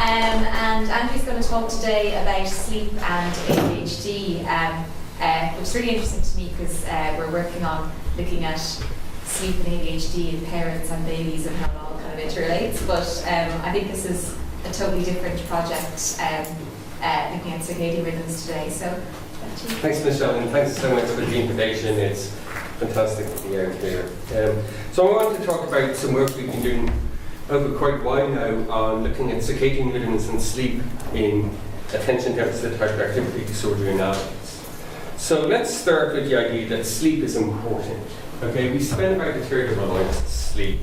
And Andrew's going to talk today about sleep and ADHD, which is really interesting to me because we're working on looking at sleep and ADHD in parents and babies and how it all kind of interrelates. But I think this is a totally different project looking at circadian rhythms today. So, thanks, Michelle, and thanks so much for the invitation. It's fantastic to be out here. So I want to talk about some work we've been doing over quite a while now on looking at circadian rhythms and sleep in attention deficit hyperactivity disorder in adults. So let's start with the idea that sleep is important. Okay, we spend about a third of our lives asleep,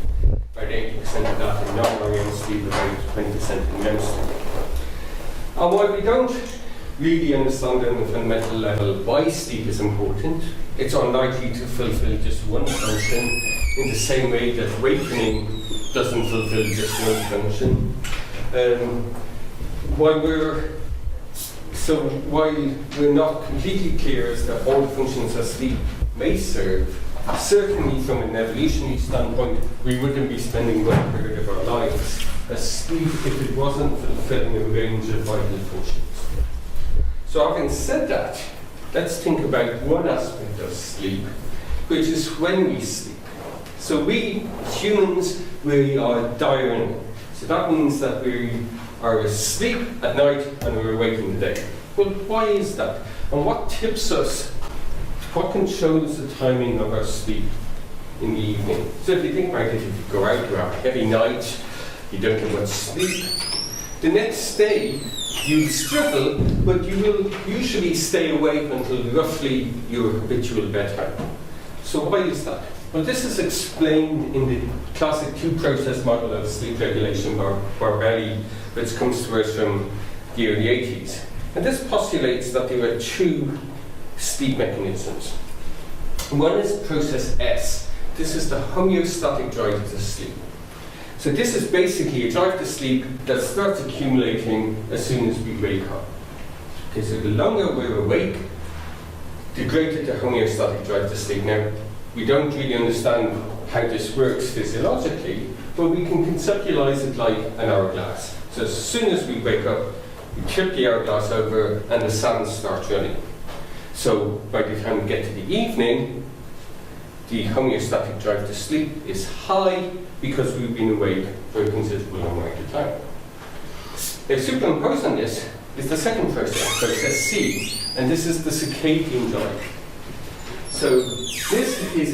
about 80% of that in non-REM sleep, about 20% in REM sleep. And while we don't really understand on a fundamental level why sleep is important, it's unlikely to fulfill just one function in the same way that awakening doesn't fulfill just one function. While we're not completely clear as to all the functions that sleep may serve, certainly from an evolutionary standpoint, we wouldn't be spending one third of our lives asleep if it wasn't fulfilling a range of vital functions. So having said that, let's think about one aspect of sleep, which is when we sleep. So we, humans, we are diurnal. So that means that we are asleep at night and we're awake in the day. Well, why is that? And what tips us? What controls the timing of our sleep in the evening? So if you think about it, if you go out, you have a heavy night, you don't get much sleep, the next day you struggle, but you will usually stay awake until roughly your habitual bedtime. So why is that? Well, this is explained in the classic two-process model of sleep regulation by Barbelli, which comes to us from the early 80s. And this postulates that there are two sleep mechanisms. One is process S. This is the homeostatic drive to sleep. So this is basically a drive to sleep that starts accumulating as soon as we wake up. Okay, so the longer we're awake, the greater the homeostatic drive to sleep. Now, we don't really understand how this works physiologically, but we can conceptualize it like an hourglass. So as soon as we wake up, we tip the hourglass over and the sands start running. So by the time we get to the evening, the homeostatic drive to sleep is high because we've been awake for a considerable amount of time. Now, superimposed on this is the second process, process C, and this is the circadian drive. So this is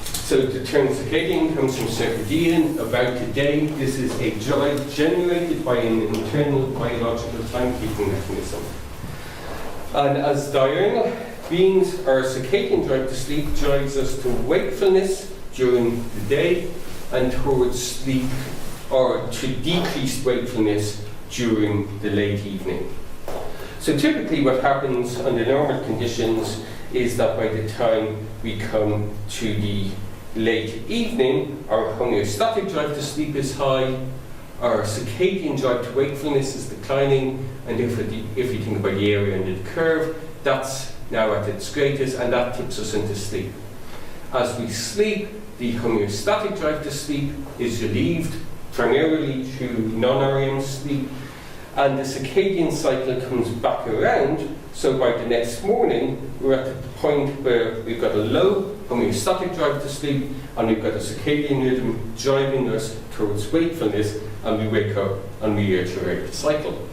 so the term circadian comes from circadian, about a day. This is a drive generated by an internal biological timekeeping mechanism. And as diurnal beings, our circadian drive to sleep drives us to wakefulness during the day and towards sleep or to decreased wakefulness during the late evening. So typically what happens under normal conditions is that by the time we come to the late evening, our homeostatic drive to sleep is high, our circadian drive to wakefulness is declining, and if you think about the area under the curve, that's now at its greatest, and that tips us into sleep. As we sleep, the homeostatic drive to sleep is relieved primarily through non-REM sleep, and the circadian cycle comes back around, so by the next morning, we're at the point where we've got a low homeostatic drive to sleep, and we've got a circadian rhythm driving us towards wakefulness, and we wake up and we iterate the cycle.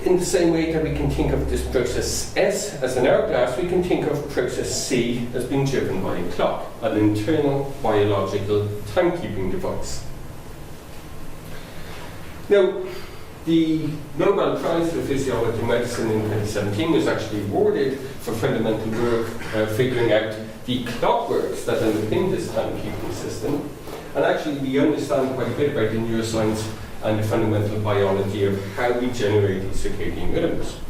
In the same way that we can think of this process S as an hourglass, we can think of process C as being driven by a clock, an internal biological timekeeping device. Now, the Nobel Prize for Physiology and Medicine in 2017 was actually awarded for fundamental work figuring out the clockworks that underpin this timekeeping system. And actually, we understand quite a bit about the neuroscience and the fundamental biology of how we generate these circadian rhythms.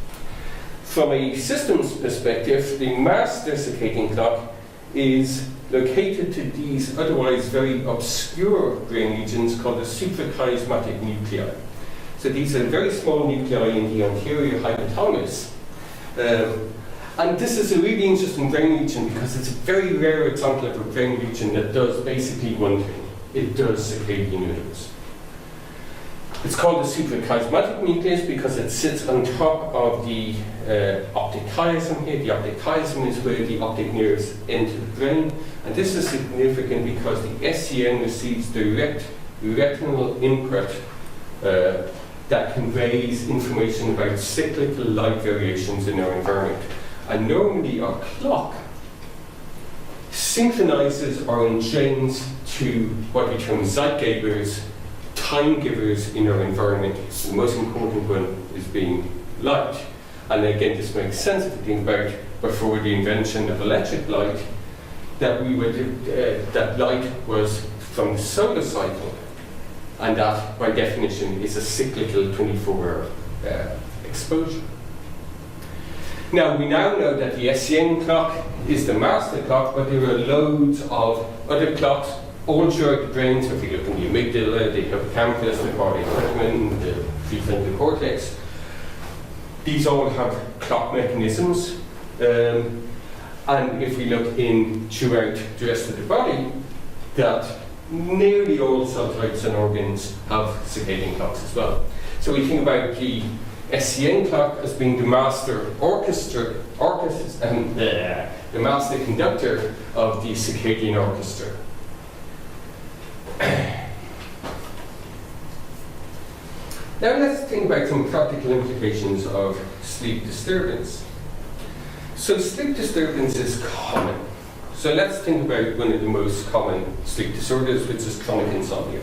From a systems perspective, the master circadian clock is located to these otherwise very obscure brain regions called the suprachiasmatic nuclei. So these are very small nuclei in the anterior hypothalamus. And this is a really interesting brain region because it's a very rare example of a brain region that does basically one thing. It does circadian rhythms. It's called the suprachiasmatic nucleus because it sits on top of the optic chiasm here. The optic chiasm is where the optic nerves enter the brain, and this is significant because the SCN receives direct retinal input that conveys information about cyclical light variations in our environment. And normally our clock synchronizes or enchains to what we term zeitgebers, time givers in our environment. The most important one is being light. And again, this makes sense if you think about before the invention of electric light, that that light was from the solar cycle, and that by definition is a cyclical 24-hour exposure. Now, we now know that the SCN clock is the master clock, but there are loads of other clocks all throughout the brain. So if you look in the amygdala, the hippocampus, the cortex, the prefrontal cortex, these all have clock mechanisms. And if we look in throughout the rest of the body, that nearly all cell types and organs have circadian clocks as well. So we think about the SCN clock as being the master the master conductor of the circadian orchestra. Now let's think about some practical implications of sleep disturbance. So sleep disturbance is common. So let's think about one of the most common sleep disorders, which is chronic insomnia.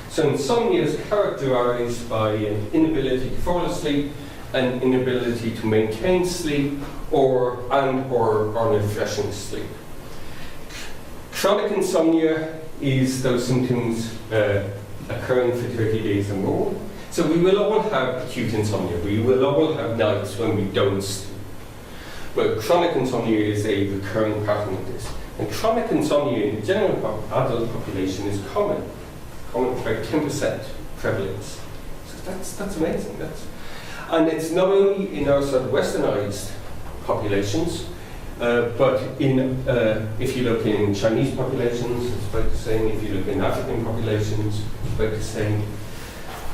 So insomnia is characterized by an inability to fall asleep, an inability to maintain sleep, or refreshing sleep. Chronic insomnia is those symptoms occurring for 30 days or more. So we will all have acute insomnia. We will all have nights when we don't sleep. But chronic insomnia is a recurring pattern of this. And chronic insomnia in the general adult population is common about 10% prevalence. So that's amazing. And it's not only in our sort of westernized populations, but if you look in Chinese populations, it's about the same. If you look in African populations, it's about the same.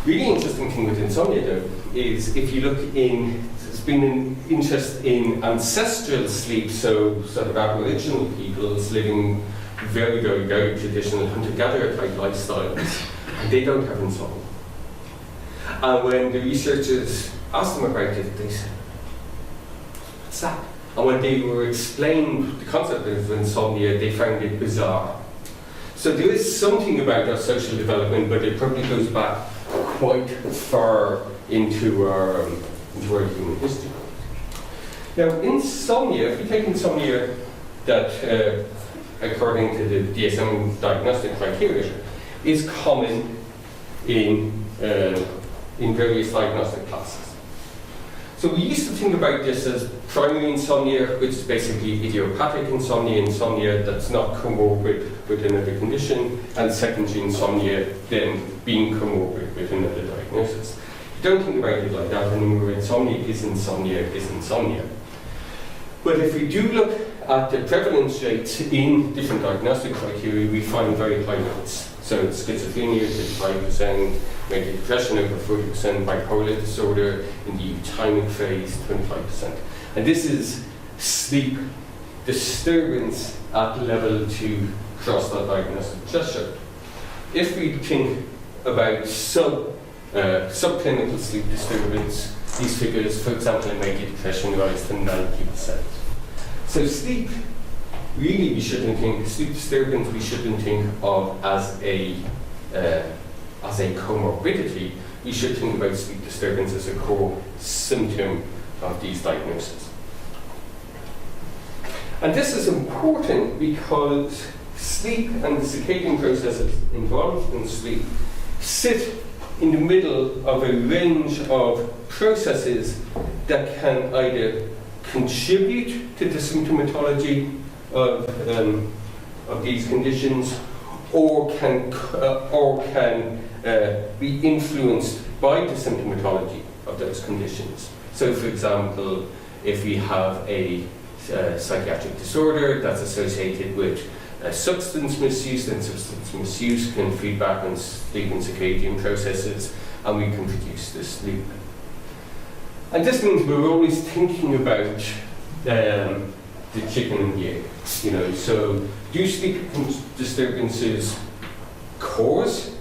Really interesting thing with insomnia, though, is if you look in, there's been an interest in ancestral sleep, so sort of Aboriginal peoples living very, very, very traditional hunter-gatherer type lifestyles, and they don't have insomnia. And when the researchers asked them about it, they said, "What's that?" And when they were explained the concept of insomnia, they found it bizarre. So there is something about our social development, but it probably goes back quite far into our human history. Now, insomnia, if we take insomnia that, according to the DSM diagnostic criteria, is common in various diagnostic classes. So we used to think about this as primary insomnia, which is basically idiopathic insomnia that's not comorbid with another condition, and secondary insomnia then being comorbid with another diagnosis. You don't think about it like that anymore. Insomnia is insomnia is insomnia. But if we do look at the prevalence rates in different diagnostic criteria, we find very high rates. So schizophrenia, 35%, major depression over 40%, bipolar disorder in the euthymic phase, 25%. And this is sleep disturbance at level 2 across that diagnostic threshold. If we think about subclinical sleep disturbance, these figures, for example, in major depression, rise to 90%. So sleep, really we shouldn't think, sleep disturbance we shouldn't think of as a comorbidity. We should think about sleep disturbance as a core symptom of these diagnoses. And this is important because sleep and the circadian processes involved in sleep sit in the middle of a range of processes that can either contribute to the symptomatology of these conditions, or can be influenced by the symptomatology of those conditions. So, for example, if we have a psychiatric disorder that's associated with substance misuse, then substance misuse can feed back on sleep and circadian processes. and we can produce the sleep. And this means we're always thinking about the chicken and the egg. So do sleep disturbances cause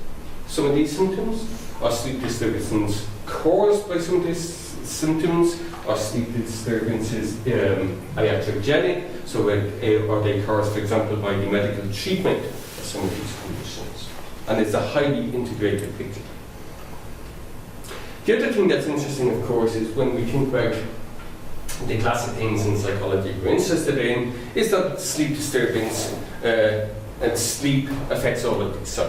some of these symptoms? Are sleep disturbances caused by some of these symptoms? Are sleep disturbances iatrogenic? So are they caused, for example, by the medical treatment of some of these conditions? And it's a highly integrated picture. The other thing that's interesting, of course, is when we think about the classic things in psychology we're interested in, is that sleep disturbance and sleep affects all of this.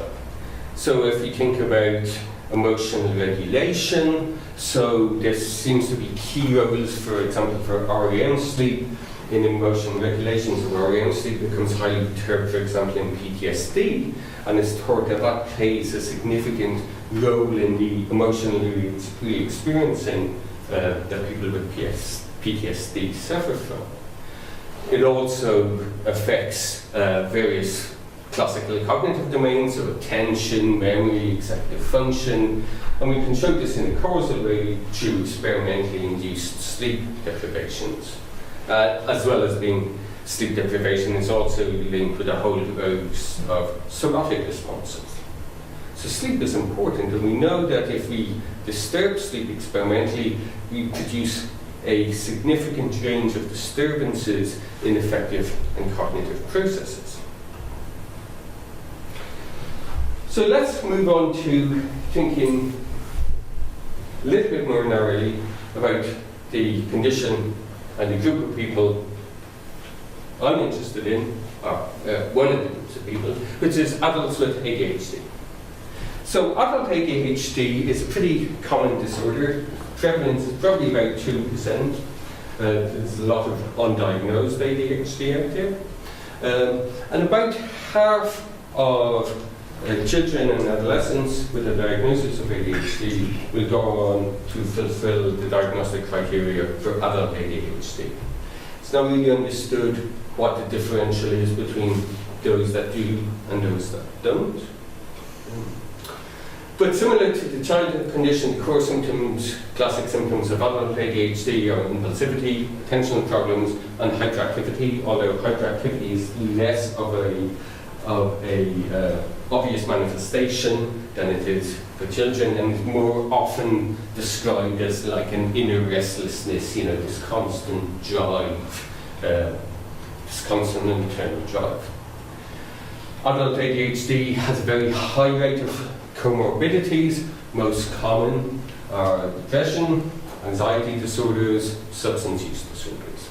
So if you think about emotional regulation, so there seems to be key roles, for example, for REM sleep in emotional regulation. So REM sleep becomes highly perturbed, for example, in PTSD, and it's thought that that plays a significant role in the emotional re-experiencing that people with PTSD suffer from. It also affects various classical cognitive domains, so attention, memory, executive function, and we can show this in a causal way through experimentally induced sleep deprivations, as well as being sleep deprivation is also linked with a whole host of somatic responses. So sleep is important, and we know that if we disturb sleep experimentally, we produce a significant range of disturbances in affective and cognitive processes. So let's move on to thinking a little bit more narrowly about the condition and the group of people I'm interested in, one of the groups of people, which is adults with ADHD. So adult ADHD is a pretty common disorder. Prevalence is probably about 2%. There's a lot of undiagnosed ADHD out there. And about half of children and adolescents with a diagnosis of ADHD will go on to fulfill the diagnostic criteria for adult ADHD. It's not really understood what the differential is between those that do and those that don't. But similar to the childhood condition, the core symptoms, classic symptoms of adult ADHD are impulsivity, attentional problems, and hyperactivity, although hyperactivity is less of a obvious manifestation than it is for children, and is more often described as like an inner restlessness, this constant drive, this constant internal drive. Adult ADHD has a very high rate of comorbidities. Most common are depression, anxiety disorders, substance use disorders.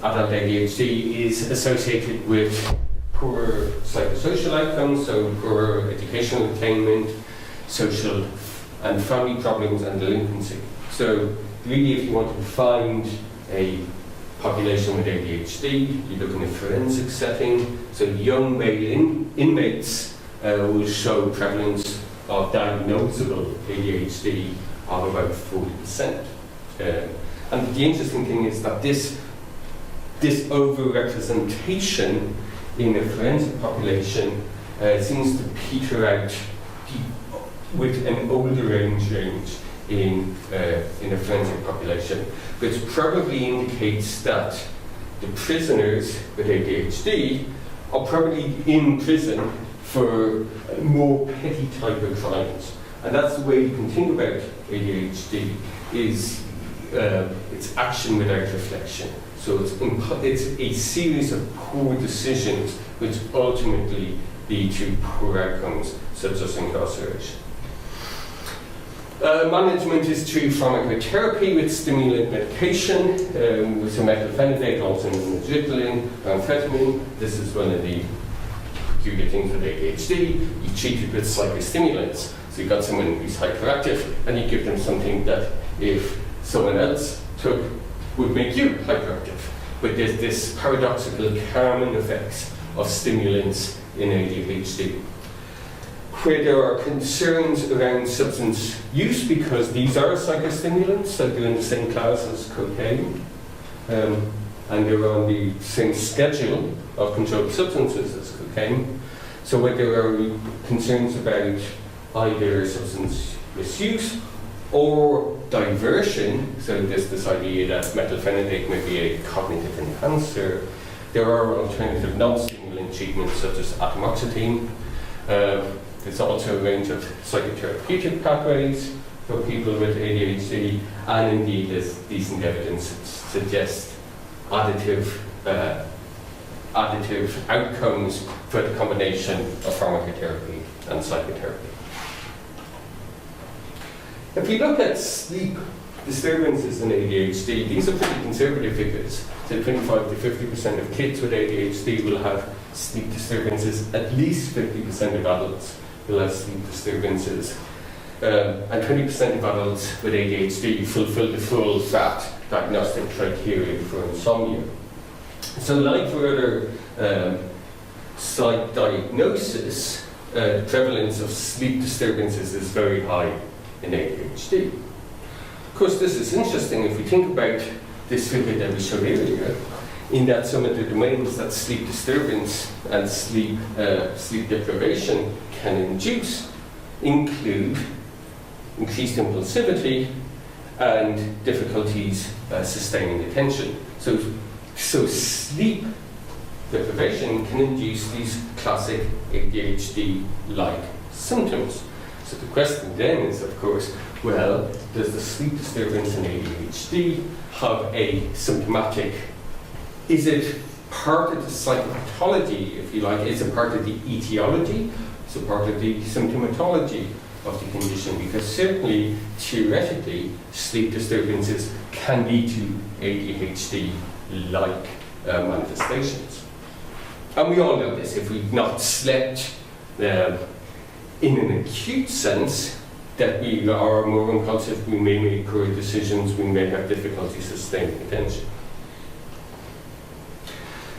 Adult ADHD is associated with poor psychosocial outcomes, so poor educational attainment, social and family problems, and delinquency. So really, if you want to find a population with ADHD, you look in a forensic setting. So young male inmates will show prevalence of diagnosable ADHD of about 40%. And the interesting thing is that this overrepresentation in a forensic population seems to peter out with an older age range in a forensic population, which probably indicates that the prisoners with ADHD are probably in prison for more petty type of crimes. And that's the way you can think about ADHD, is it's action without reflection. So it's a series of poor decisions which ultimately lead to poor outcomes, such as incarceration. Management is through pharmacotherapy with stimulant medication, with methylphenidate, also known as Ritalin, amphetamine. This is one of the peculiar things with ADHD. You treat it with psychostimulants. So you've got someone who's hyperactive, and you give them something that, if someone else took, would make you hyperactive. But there's this paradoxical calming effects of stimulants in ADHD, where there are concerns around substance use because these are psychostimulants, so they're in the same class as cocaine, and they're on the same schedule of controlled substances as cocaine. So when there are concerns about either substance misuse or diversion, so there's this idea that methylphenidate may be a cognitive enhancer, there are alternative non-stimulant treatments such as atomoxetine. There's also a range of psychotherapeutic pathways for people with ADHD, and indeed there's decent evidence that suggests additive outcomes for the combination of pharmacotherapy and psychotherapy. If we look at sleep disturbances in ADHD, these are pretty conservative figures. So 25 to 50% of kids with ADHD will have sleep disturbances. At least 50% of adults will have sleep disturbances. And 20% of adults with ADHD fulfill the full FAT diagnostic criteria for insomnia. So like for other psych diagnosis, the prevalence of sleep disturbances is very high in ADHD. Of course, this is interesting if we think about this figure that we showed earlier, in that some of the domains that sleep disturbance and sleep deprivation can induce include increased impulsivity and difficulties sustaining attention. So sleep deprivation can induce these classic ADHD-like symptoms. So the question then is, of course, well, does the sleep disturbance in ADHD have a symptomatic, is it part of the psychopathology, if you like, is it part of the etiology, is it part of the symptomatology of the condition? Because certainly, theoretically, sleep disturbances can lead to ADHD-like manifestations. And we all know this, if we've not slept in an acute sense, that we are more impulsive, we may make poor decisions, we may have difficulty sustaining attention.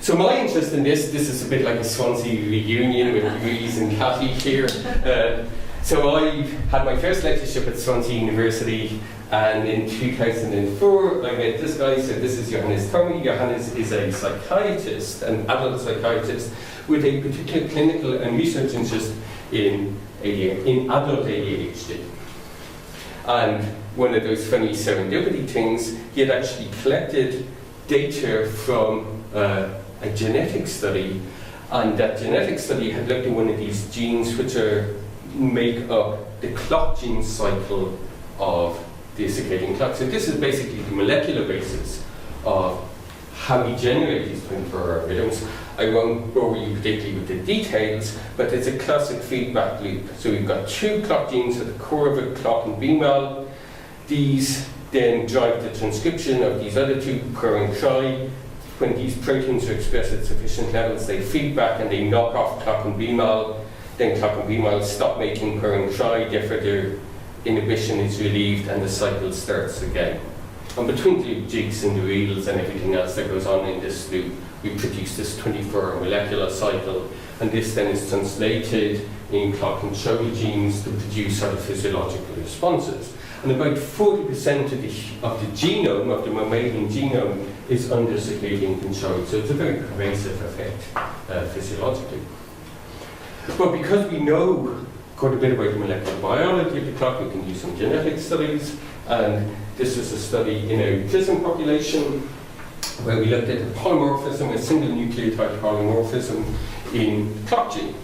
So my interest in this is a bit like a Swansea reunion with Louise and Cathy here. So I had my first lectureship at Swansea University, and in 2004 I met this guy. So this is Johannes Tommy. Johannes is a psychiatrist, an adult psychiatrist, with a particular clinical and research interest in adult ADHD. And one of those funny serendipity things, he had actually collected data from a genetic study, and that genetic study had looked at one of these genes which make up the clock gene cycle of the circadian clock. So this is basically the molecular basis of how we generate these 24-hour rhythms. I won't bore you particularly with the details, but it's a classic feedback loop. So we've got two clock genes at the core of a clock and BMAL. These then drive the transcription of these other two, cur and tri. When these proteins are expressed at sufficient levels, they feed back and they knock off clock and BMAL. Then clock and BMAL stop making cur and tri, therefore their inhibition is relieved and the cycle starts again. And between the jigs and the reels and everything else that goes on in this loop, we produce this 24-hour molecular cycle, and this then is translated in clock and showy genes to produce sort of physiological responses. And about 40% of the genome, of the mammalian genome, is under circadian control, so it's a very pervasive effect physiologically. But because we know quite a bit about the molecular biology of the clock, we can do some genetic studies, and this is a study in a prison population where we looked at the polymorphism, a single nucleotide polymorphism in the clock gene.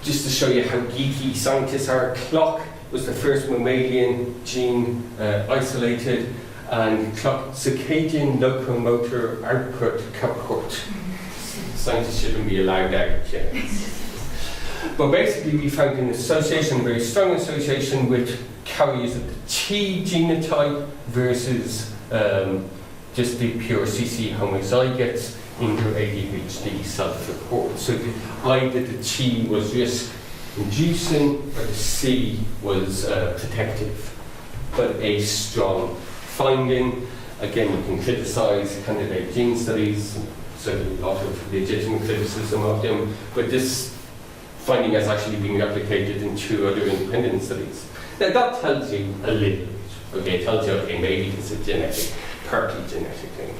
Just to show you how geeky scientists are, clock was the first mammalian gene isolated, and clock circadian locomotor output kaput. Scientists shouldn't be allowed out yet. But basically we found an association, very strong association with carriers of the T genotype versus just the pure CC homozygotes in their ADHD self-report. So either the T was risk-inducing or the C was protective, but a strong finding. Again, you can criticize candidate gene studies, so a lot of legitimate criticism of them, but this finding has actually been replicated in two other independent studies. Now that tells you a little bit. Okay, it tells you, okay, maybe it's a genetic, partly genetic thing.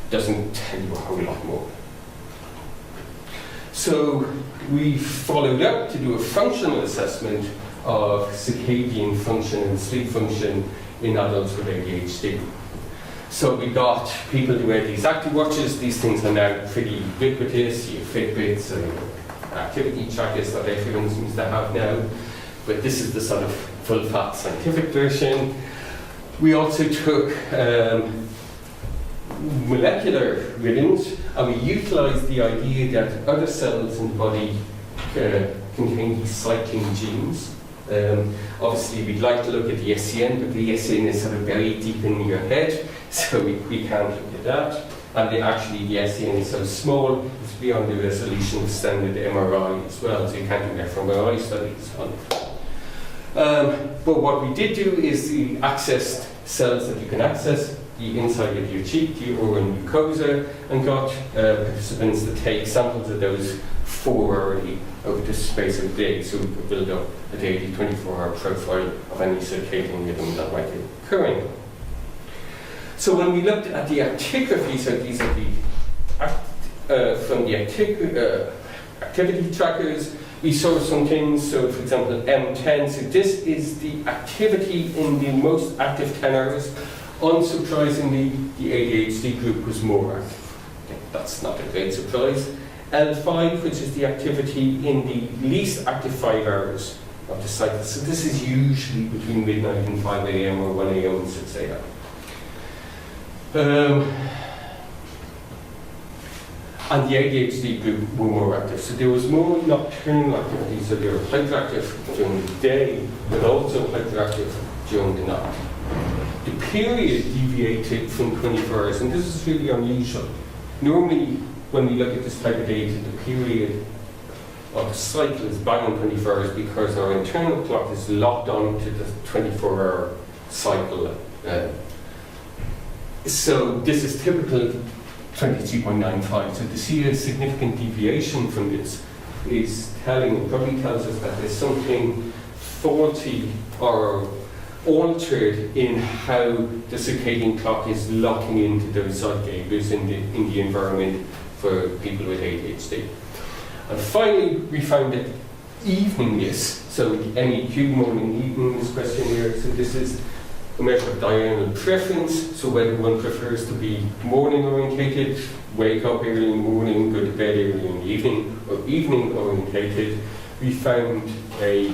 Doesn't tell you a whole lot more. So we followed up to do a functional assessment of circadian function and sleep function in adults with ADHD. So we got people to wear these active watches. These things are now pretty ubiquitous. You have Fitbits and activity trackers that everyone seems to have now. But this is the sort of full-fat scientific version. We also took molecular rhythms, and we utilised the idea that other cells in the body contain these cycling genes. Obviously, we'd like to look at the SCN, but the SCN is sort of buried deep in your head, so we can't look at that. And actually, the SCN is so small, it's beyond the resolution of standard MRI as well, so you can't do fMRI studies on it. But what we did do is we accessed cells that you can access, the inside of your cheek, the oral mucosa, and got participants to take samples of those 4 hourly over the space of a day, so we could build up a daily 24-hour profile of any circadian rhythm that might be occurring. So when we looked at the actigraphy, so these are the from the activity trackers, we saw some things. So for example, M10, so this is the activity in the most active 10 hours. Unsurprisingly, the ADHD group was more active. Okay, that's not a great surprise. L5, which is the activity in the least active 5 hours of the cycle. So this is usually between midnight and 5 a.m. or 1 a.m. and 6 a.m. And the ADHD group were more active. So there was more nocturnal activity, so they were hyperactive during the day, but also hyperactive during the night. The period deviated from 24 hours, and this is really unusual. Normally, when we look at this type of data, the period of the cycle is bang on 24 hours because our internal clock is locked on to the 24-hour cycle. So this is typical 22.95. So to see a significant deviation from this is telling, it probably tells us that there's something faulty or altered in how the circadian clock is locking into those cycles in the environment for people with ADHD. And finally, we found that eveningness, so the MEQ, morning evening, this questionnaire, so this is a measure of diurnal preference, so whether one prefers to be morning orientated, wake up early in the morning, go to bed early in the evening, or evening orientated. We found a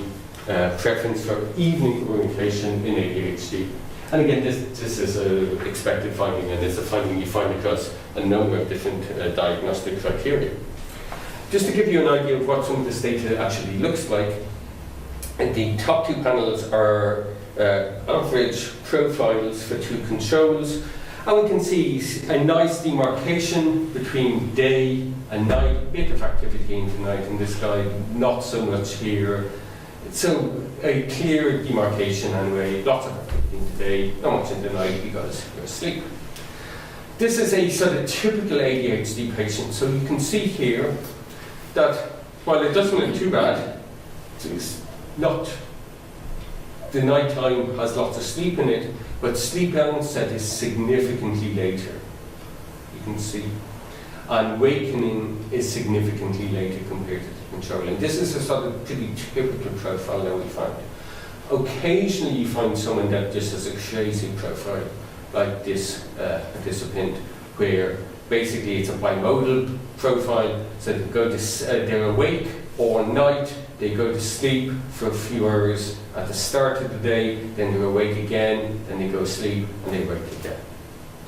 preference for evening orientation in ADHD. And again, this is an expected finding, and it's a finding you find across a number of different diagnostic criteria. Just to give you an idea of what some of this data actually looks like, the top 2 panels are average profiles for 2 controls, and we can see a nice demarcation between day and night, a bit of activity into night in this guy, not so much here. So a clear demarcation anyway, lots of activity in the day, not much in the night because you're asleep. This is a sort of typical ADHD patient, so you can see here that while it doesn't look too bad, it's not, the night time has lots of sleep in it, but sleep onset is significantly later, you can see. And wakening is significantly later compared to the control. And this is a sort of pretty typical profile that we find. Occasionally you find someone that just has a crazy profile, like this participant, where basically it's a bimodal profile, so they go to, they're awake all night, they go to sleep for a few hours at the start of the day, then they're awake again, then they go to sleep, and they wake again.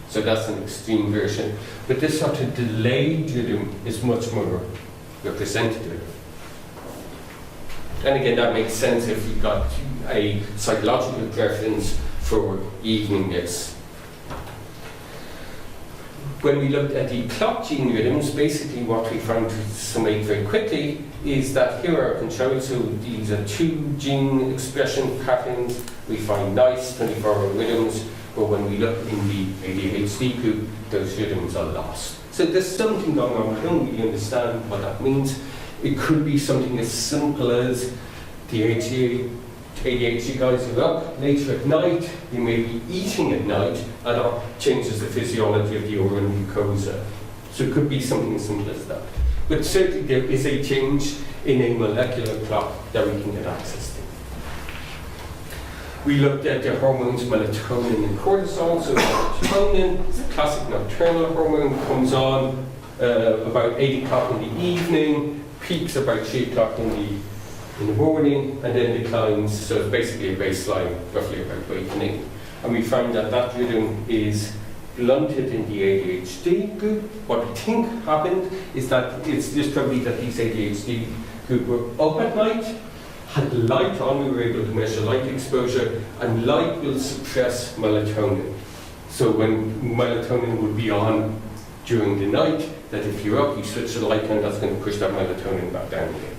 So that's an extreme version. But this sort of delayed rhythm is much more representative. And again, that makes sense if you've got a psychological preference for eveningness. When we looked at the clock gene rhythms, basically what we found, to summate very quickly, is that here are controls. So these are 2 gene expression patterns. We find nice 24-hour rhythms, but when we look in the ADHD group, those rhythms are lost. So there's something going on. We don't really understand what that means. It could be something as simple as the ADHD guys who are up later at night, they may be eating at night, and that changes the physiology of the oral mucosa. So it could be something as simple as that. But certainly there is a change in a molecular clock that we can get access to. We looked at the hormones melatonin and cortisol. So melatonin is a classic nocturnal hormone, comes on about 8 o'clock in the evening, peaks about 3 o'clock in the morning, and then declines. So it's basically a baseline, roughly about awakening. And we found that that rhythm is blunted in the ADHD group. What we think happened is that it's just probably that these ADHD group were up at night, had the light on, we were able to measure light exposure, and light will suppress melatonin. So when melatonin would be on during the night, that if you're up, you switch the light on, that's going to push that melatonin back down again.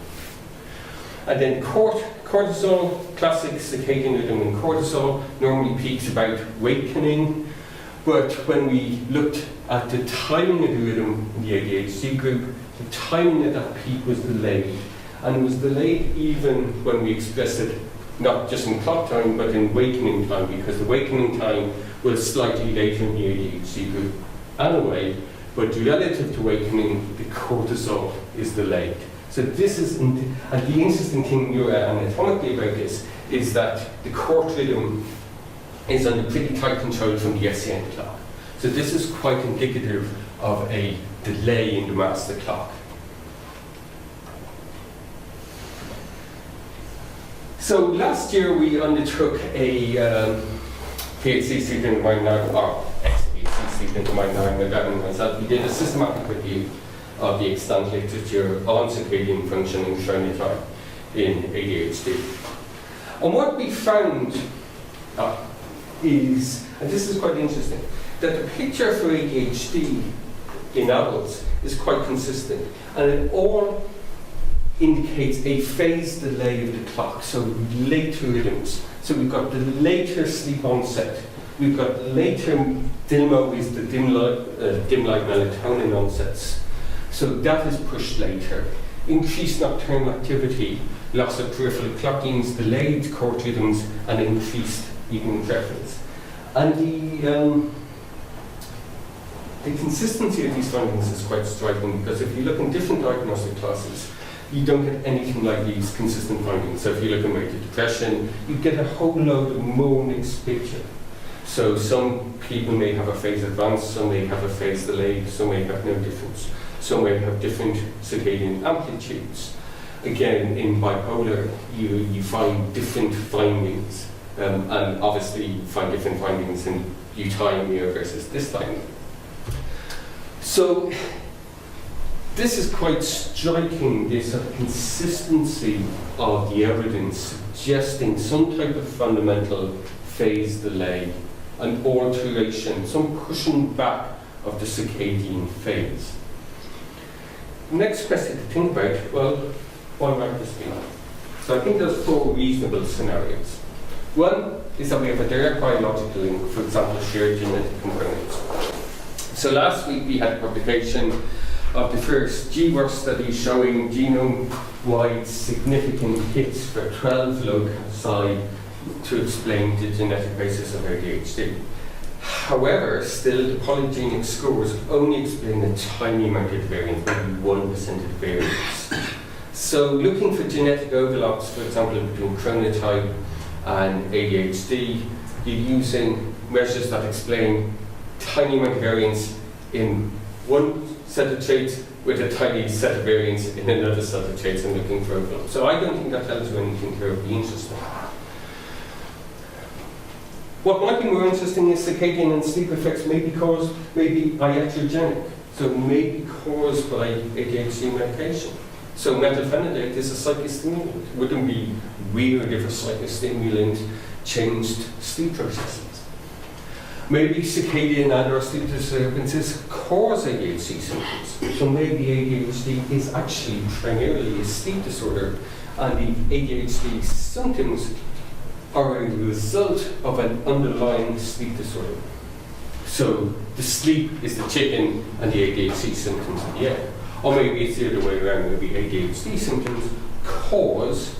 And then cortisol, classic circadian rhythm in cortisol, normally peaks about awakening. But when we looked at the timing of the rhythm in the ADHD group, the timing of that peak was delayed. And it was delayed even when we expressed it, not just in clock time, but in wakening time, because the wakening time was slightly later in the ADHD group anyway, but relative to wakening, the cortisol is delayed. So this is, and the interesting thing neuroanatomically about this is that the court rhythm is under pretty tight control from the SCN clock. So this is quite indicative of a delay in the master clock. So last year we undertook a PhD student of mine now, or ex-PhD student of mine now, and myself, we did a systematic review of the extant literature on circadian function and chronotype in ADHD. And what we found is, and this is quite interesting, that the picture for ADHD in adults is quite consistent, and it all indicates a phase delay of the clock, so later rhythms. So we've got the later sleep onset, we've got later DILMO is the dim light melatonin onsets. So that is pushed later. Increased nocturnal activity, loss of peripheral clockings, delayed court rhythms, and increased evening preference. And the consistency of these findings is quite striking, because if you look in different diagnostic classes, you don't get anything like these consistent findings. So if you look at major depression, you get a whole load of more mixed picture. So some people may have a phase advanced, some may have a phase delayed, some may have no difference. Some may have different circadian amplitudes. Again, in bipolar, you find different findings, and obviously you find different findings in euthymia versus dysthymia. So this is quite striking, this consistency of the evidence suggesting some type of fundamental phase delay, an alteration, some pushing back of the circadian phase. Next question to think about, well, why might this be? So I think there's 4 reasonable scenarios. One is that we have a direct biological link, for example, shared genetic components. So last week we had a publication of the first GWAS study showing genome-wide significant hits for 12 loci to explain the genetic basis of ADHD. However, still the polygenic scores only explain a tiny amount of variance, maybe 1% of variance. So looking for genetic overlaps, for example, between chronotype and ADHD, you're using measures that explain tiny amount of variance in one set of traits with a tiny set of variance in another set of traits and looking for overlap. So I don't think that tells you anything terribly interesting. What might be more interesting is circadian and sleep effects may be iatrogenic, so may be caused by ADHD medication. So methylphenidate is a psychostimulant. It wouldn't be weird if a psychostimulant changed sleep processes. Maybe circadian and/or sleep disturbances cause ADHD symptoms. So maybe ADHD is actually primarily a sleep disorder, and the ADHD symptoms are a result of an underlying sleep disorder. So the sleep is the chicken and the ADHD symptoms are the egg. Or maybe it's the other way around, maybe ADHD symptoms cause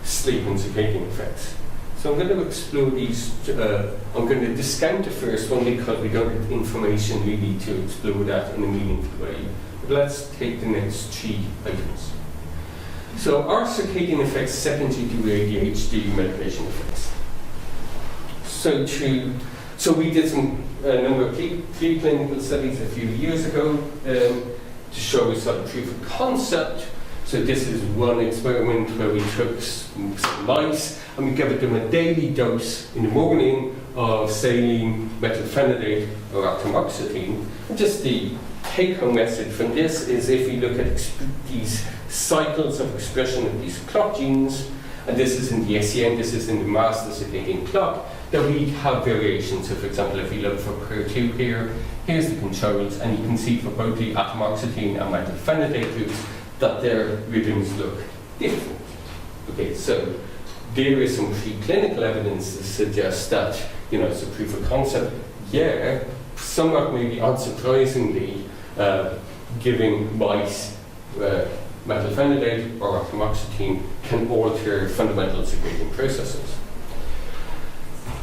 sleep and circadian effects. So I'm going to explore these, I'm going to discount the first one because we don't have information really to explore that in a meaningful way. let's take the next 3 items. So are circadian effects secondary to ADHD medication effects? So we did a number of preclinical studies a few years ago to show us some proof of concept. So this is one experiment where we took some mice and we gave them a daily dose in the morning of saline, methylphenidate, or atomoxetine. And just the take-home message from this is if you look at these cycles of expression of these clock genes, and this is in the SEN, this is in the master circadian clock, that we have variations. So for example, if you look for PER2 here, here's the controls, and you can see for both the atomoxetine and methylphenidate groups that their rhythms look different. Okay, so there is some preclinical evidence to suggest that, it's a proof of concept. Yeah, somewhat maybe unsurprisingly, giving mice methylphenidate or atomoxetine can alter fundamental circadian processes.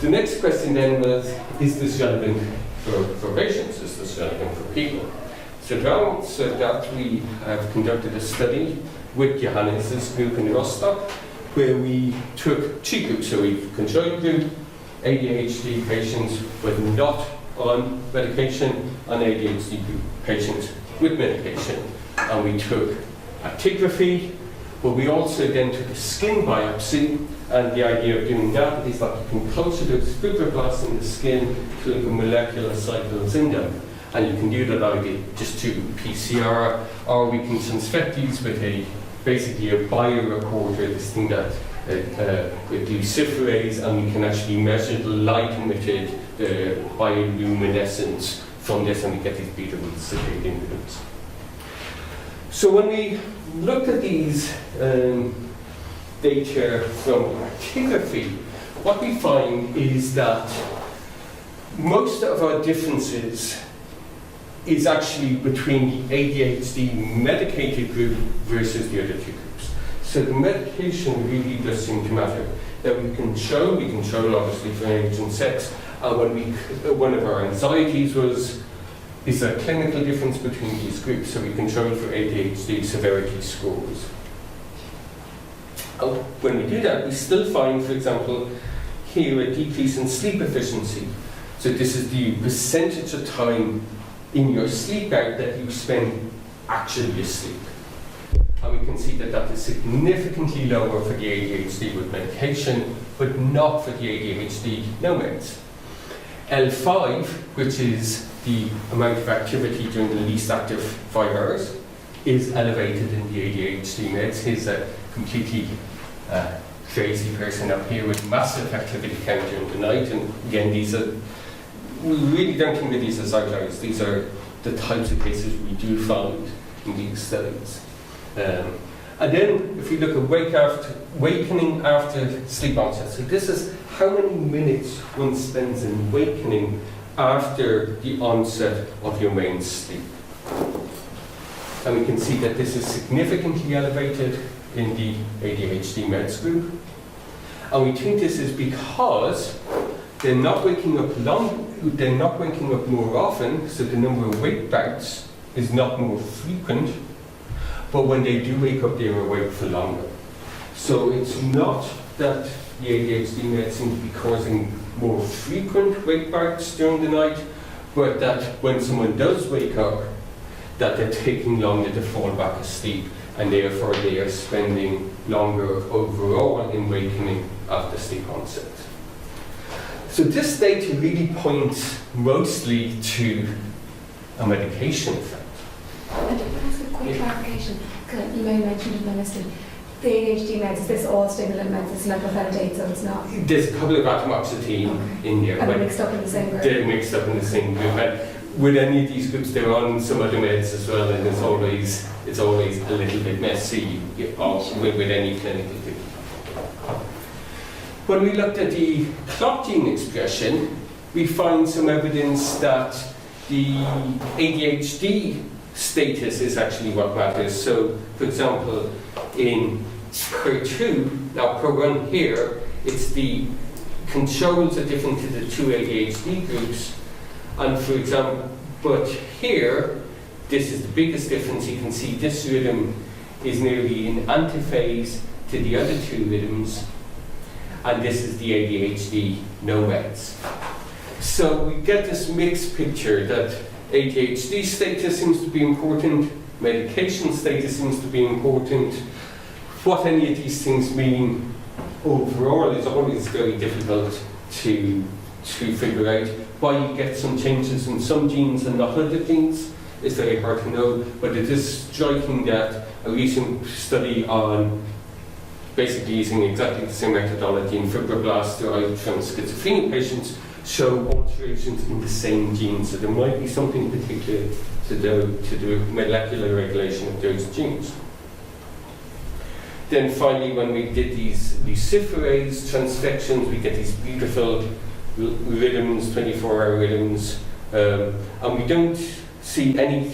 The next question then was, is this relevant for patients? Is this relevant for people? So that we have conducted a study with Johannes' group in Rostock, where we took 2 groups. So we control group, ADHD patients with not on medication, and ADHD group patients with medication. And we took actigraphy, but we also then took a skin biopsy, and the idea of doing that is that you can culture those fibroblasts in the skin to look at molecular cycles in them. And you can do that either just through PCR, or we can transfect these with basically a biorecorder, this thing that with luciferase, and we can actually measure the light emitted, the bioluminescence from this, and we get these beautiful circadian rhythms. So when we looked at these data from actigraphy, what we find is that most of our differences is actually between the ADHD medicated group versus the other 2 groups. So the medication really does seem to matter. That we control obviously for age and sex, and one of our anxieties was, is there a clinical difference between these groups? So we control for ADHD severity scores. When we do that, we still find, for example, here a decrease in sleep efficiency. So this is the percentage of time in your sleep out that you spend actually asleep. And we can see that that is significantly lower for the ADHD with medication, but not for the ADHD no meds. L5, which is the amount of activity during the least active 5 hours, is elevated in the ADHD meds. Here's a completely crazy person up here with massive activity count during the night, and again, we really don't think that these are outliers. These are the types of cases we do find in these studies. And then, if we look at wakening after sleep onset, so this is how many minutes one spends in wakening after the onset of your main sleep. And we can see that this is significantly elevated in the ADHD meds group. And we think this is because they're not waking up more often, so the number of wake bouts is not more frequent, but when they do wake up, they're awake for longer. So it's not that the ADHD meds seem to be causing more frequent wake bouts during the night, but that when someone does wake up, that they're taking longer to fall back asleep, and therefore they are spending longer overall in wakening after sleep onset. So this data really points mostly to a medication effect. And can I ask a quick clarification? You may have mentioned it, Minister. The ADHD meds, is this all stimulant meds? It's methylphenidate, so it's not? There's a couple of atomoxetine in there. And they're mixed up in the same group? They're mixed up in the same group. And with any of these groups, they're on some other meds as well, and it's always a little bit messy with any clinical group. When we looked at the clock gene expression, we find some evidence that the ADHD status is actually what matters. So, for example, in PER2, now PER1 here, it's the controls are different to the 2 ADHD groups, and for example, but here, this is the biggest difference. You can see this rhythm is nearly in antiphase to the other two rhythms, and this is the ADHD nomads. So we get this mixed picture that ADHD status seems to be important, medication status seems to be important. What any of these things mean overall is always very difficult to figure out. Why you get some changes in some genes and not other genes is very hard to know, but it is striking that a recent study on basically using exactly the same methodology in fibroblasts derived from schizophrenia patients show alterations in the same genes. So there might be something particular to do molecular regulation of those genes. Then finally, when we did these luciferase transfections, we get these beautiful rhythms, 24-hour rhythms, and we don't see any,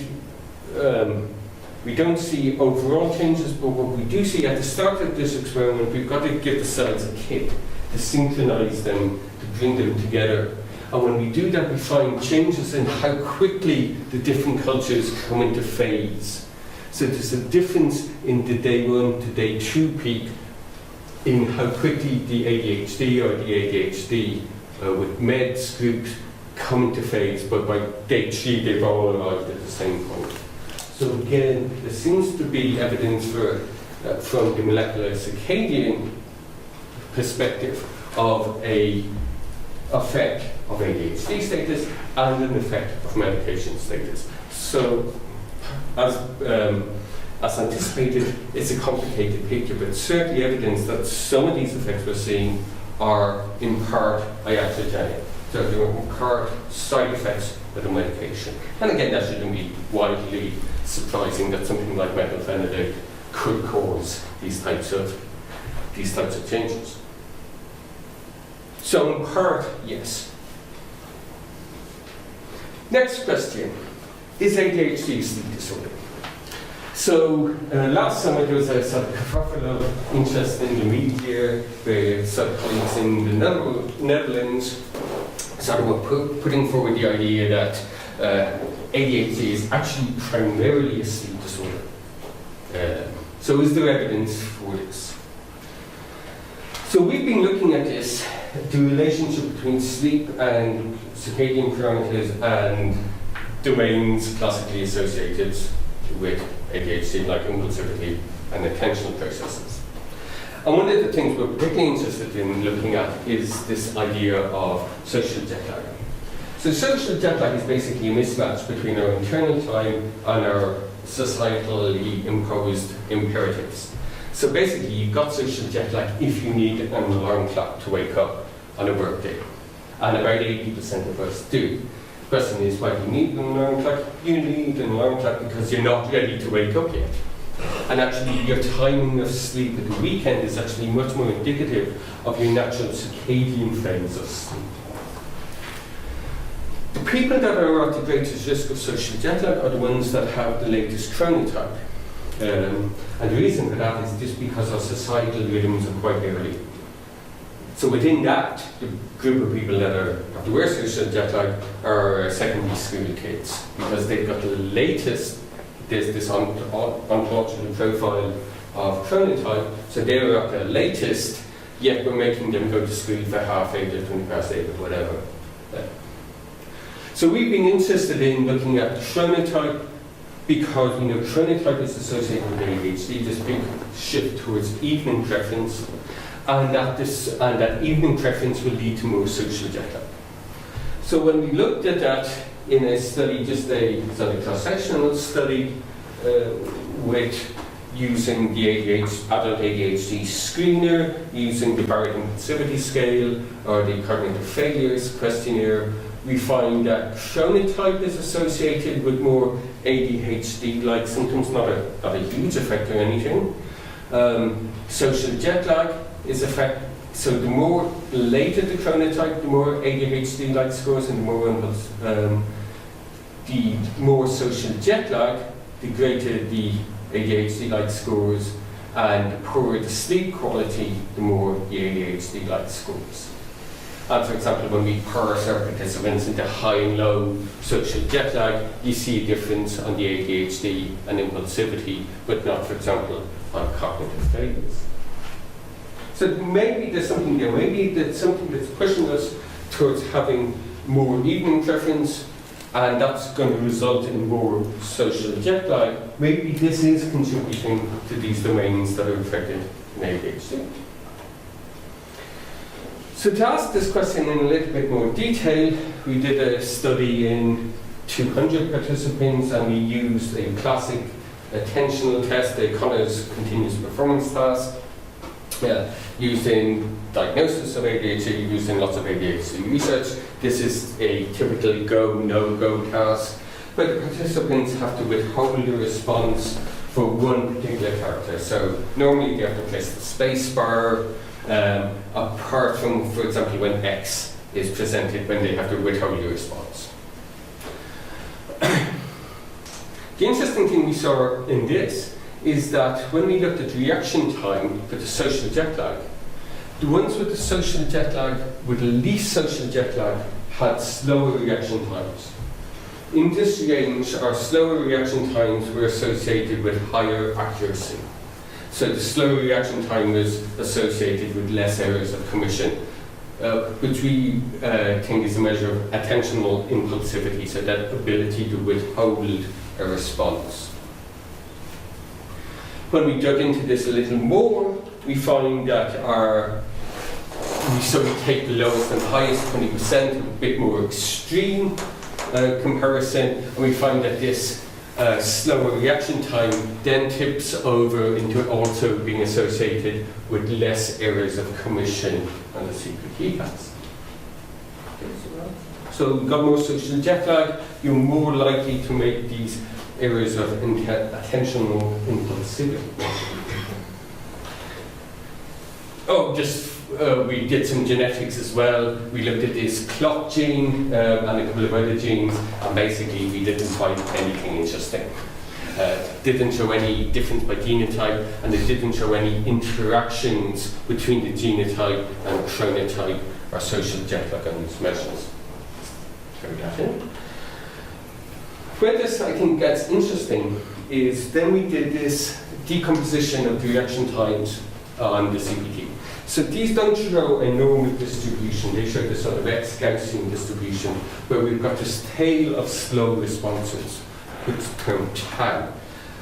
we don't see overall changes, but what we do see at the start of this experiment, we've got to give the cells a kick to synchronize them, to bring them together. And when we do that, we find changes in how quickly the different cultures come into phase. So there's a difference in the day 1 to day 2 peak in how quickly the ADHD or the ADHD with meds groups come into phase, but by day 3 they've all arrived at the same point. So again, there seems to be evidence from the molecular circadian perspective of a effect of ADHD status and an effect of medication status. So as anticipated, it's a complicated picture, but certainly evidence that some of these effects we're seeing are in part iatrogenic. So they're in part side effects of the medication. And again, that shouldn't be widely surprising that something like methylphenidate could cause these types of changes. So in part, yes. Next question. Is ADHD a sleep disorder? So last summer there was a sort of kerfuffle of interest in the media where some colleagues in the Netherlands sort of were putting forward the idea that ADHD is actually primarily a sleep disorder. So is there evidence for this? So we've been looking at this, the relationship between sleep and circadian parameters and domains classically associated with ADHD, like impulsivity and attentional processes. And one of the things we're particularly interested in looking at is this idea of social jet lag. So social jet lag is basically a mismatch between our internal time and our societally imposed imperatives. So basically you've got social jet lag if you need an alarm clock to wake up on a work day. And about 80% of us do. The question is, why do you need an alarm clock? You need an alarm clock because you're not ready to wake up yet. And actually, your timing of sleep at the weekend is actually much more indicative of your natural circadian phase of sleep. The people that are at the greatest risk of social jet lag are the ones that have the latest chronotype. And the reason for that is just because our societal rhythms are quite early. So within that, the group of people that are at the worst social jet lag are secondary school kids, because they've got the latest, there's this ontological profile of chronotype, so they're at their latest, yet we're making them go to school for half 8 or 20 past 8 or whatever. So we've been interested in looking at chronotype because we know chronotype is associated with ADHD, this big shift towards evening preference, and that evening preference will lead to more social jet lag. So when we looked at that in a study, just a sort of cross-sectional study with using the adult ADHD screener, using the Barrett Impulsivity scale or the cognitive failures questionnaire, we find that chronotype is associated with more ADHD-like symptoms, not a huge effect or anything. Social jet lag is effect. So the more later the chronotype, the more ADHD-like scores, and the more social jet lag, the greater the ADHD-like scores, and the poorer the sleep quality, the more the ADHD-like scores. And for example, when we parse our participants into high and low social jet lag, you see a difference on the ADHD and impulsivity, but not, for example, on cognitive failures. So maybe there's something there, maybe there's something that's pushing us towards having more evening preference, and that's going to result in more social jet lag. Maybe this is contributing to these domains that are affected in ADHD. So to ask this question in a little bit more detail, we did a study in 200 participants, and we used a classic attentional test, a Connors continuous performance task, used in diagnosis of ADHD, used in lots of ADHD research. This is a typical go, no-go task, where the participants have to withhold a response for one particular character. So normally they have to press the space bar, apart from, for example, when X is presented, when they have to withhold a response. The interesting thing we saw in this is that when we looked at reaction time for the social jet lag, the ones with the social jet lag, with the least social jet lag, had slower reaction times. In this range, our slower reaction times were associated with higher accuracy. So the slower reaction time was associated with less errors of commission, which we think is a measure of attentional impulsivity, so that ability to withhold a response. When we dug into this a little more, we find that we take the lowest and highest 20%, a bit more extreme comparison, and we find that this slower reaction time then tips over into also being associated with less errors of commission on the CPT test. So you've got more social jet lag, you're more likely to make these areas of attentional impulsivity. We did some genetics as well. We looked at this clock gene and a couple of other genes, and basically we didn't find anything interesting. Didn't show any difference by genotype, and it didn't show any interactions between the genotype and chronotype or social jet lag on these measures. Throw that in. Where this, I think, gets interesting is then we did this decomposition of the reaction times on the CPT. So these don't show a normal distribution, they show this sort of X-Gaussian distribution where we've got this tail of slow responses, which is termed tau.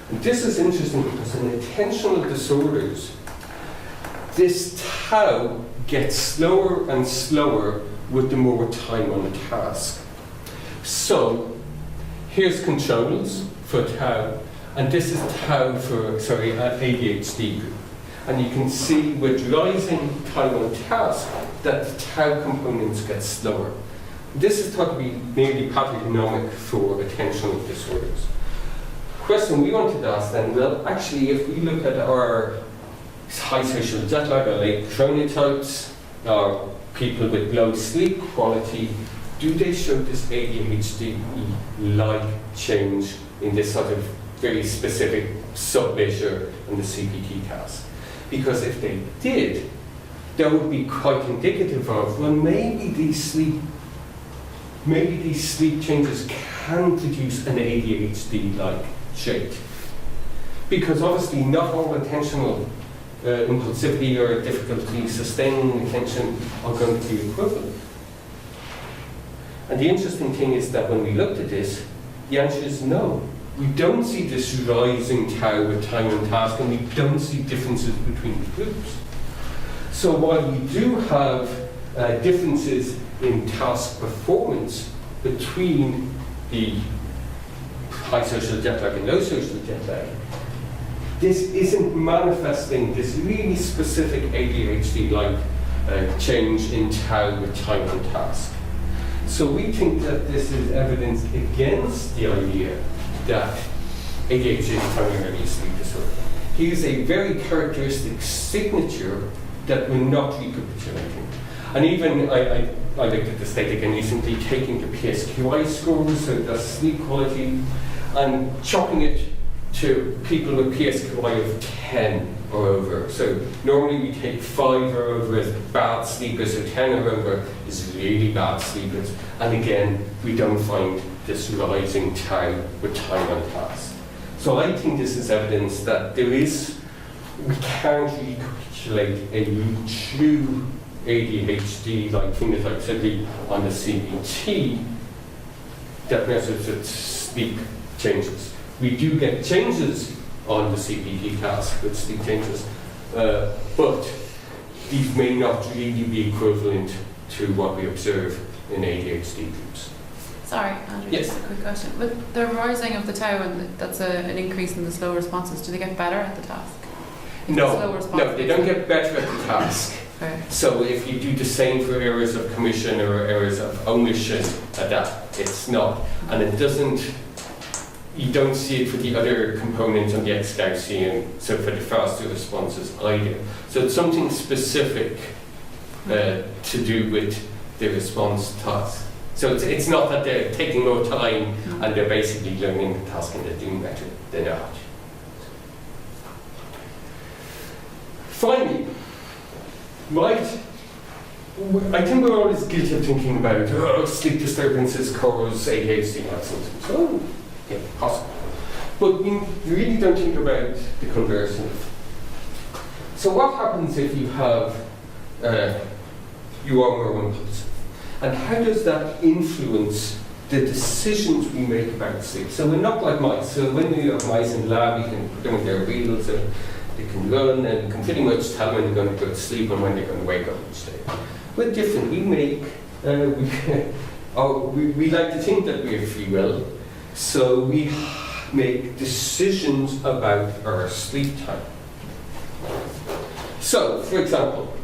And this is interesting because in attentional disorders, this tau gets slower and slower with the more time on the task. So here's controls for tau, and this is tau for, ADHD group. And you can see with rising time on task that the tau components get slower. This is thought to be nearly pathognomonic for attentional disorders. Question we wanted to ask then, well, actually, if we look at our high social jet lag, or late chronotypes, or people with low sleep quality, do they show this ADHD-like change in this sort of very specific sub-measure in the CPT task? Because if they did, that would be quite indicative of, well, maybe these sleep changes can produce an ADHD-like shape. Because obviously not all attentional impulsivity or difficulty sustaining attention are going to be equivalent. And the interesting thing is that when we looked at this, the answer is no. We don't see this rising tau with time and task, and we don't see differences between the groups. So while we do have differences in task performance between the high social jet lag and low social jet lag, this isn't manifesting this really specific ADHD-like change in tau with time and task. So we think that this is evidence against the idea that ADHD is primarily a sleep disorder. Here's a very characteristic signature that we're not recapitulating. And even, I looked at this data again recently, taking the PSQI scores, so that's sleep quality, and chopping it to people with PSQI of 10 or over. So normally we take 5 or over as bad sleepers, so 10 or over is really bad sleepers. And again, we don't find this rising tau with time on task. So I think this is evidence that we can't recapitulate a true ADHD-like phenotype simply on the CBT that measures its sleep changes. We do get changes on the CBT task with sleep changes, but these may not really be equivalent to what we observe in ADHD groups. Sorry, Andrew, Yes. just a quick question. With the rising of the tau, and that's an increase in the slow responses, do they get better at the task? If the slow No, response they don't get better at the task. Okay. So if you do the same for areas of commission or areas of omission, it's not. And it doesn't, you don't see it for the other components on the X-Gaussian, so for the faster responses either. So it's something specific to do with the response task. So it's not that they're taking more time and they're basically learning the task and they're doing better. They're not. Finally, right, I think we're always guilty of thinking about sleep disturbances cause ADHD-like symptoms. Oh, yeah, possible. But we really don't think about the conversion. So what happens if you have, you are more impulsive? And how does that influence the decisions we make about sleep? So we're not like mice. So when we have mice in the lab, you can put them in their wheels and they can run and you can pretty much tell when they're going to go to sleep and when they're going to wake up each day. We're different. We make, we like to think that we have free will. So we make decisions about our sleep time. So, for example,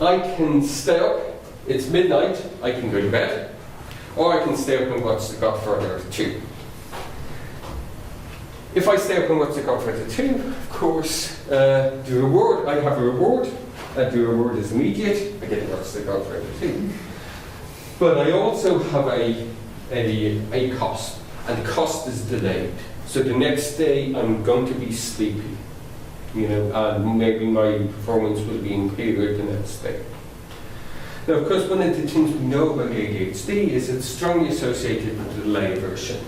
I can stay up. It's midnight, I can go to bed, or I can stay up and watch The Godfather 2. If I stay up and watch The Godfather 2, of course, the reward, I have a reward, the reward is immediate, I get to watch The Godfather 2. But I also have a cost, and the cost is delayed. So the next day I'm going to be sleepy, and maybe my performance will be impaired the next day. Now, of course, one of the things we know about ADHD is it's strongly associated with the delay aversion.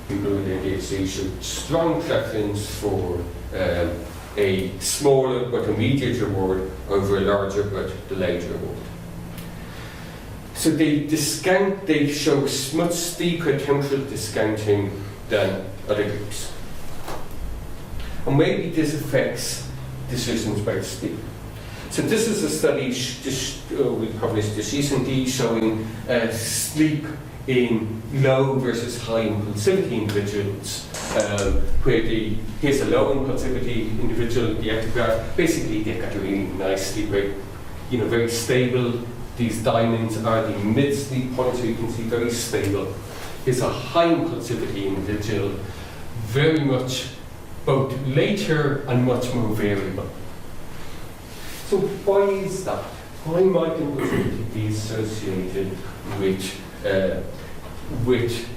People with ADHD show strong preference for a smaller but immediate reward over a larger but delayed reward. So they show much steeper temporal discounting than other groups. And maybe this affects decisions about sleep. So this is a study we published this recently showing sleep in low versus high impulsivity individuals, where here's a low impulsivity individual, the Actigraphic, basically they've got a really nice sleep rate, very stable. These diamonds are the mid-sleep points, so you can see very stable. Here's a high impulsivity individual, very much both later and much more variable. So why is that? Why might impulsivity be associated with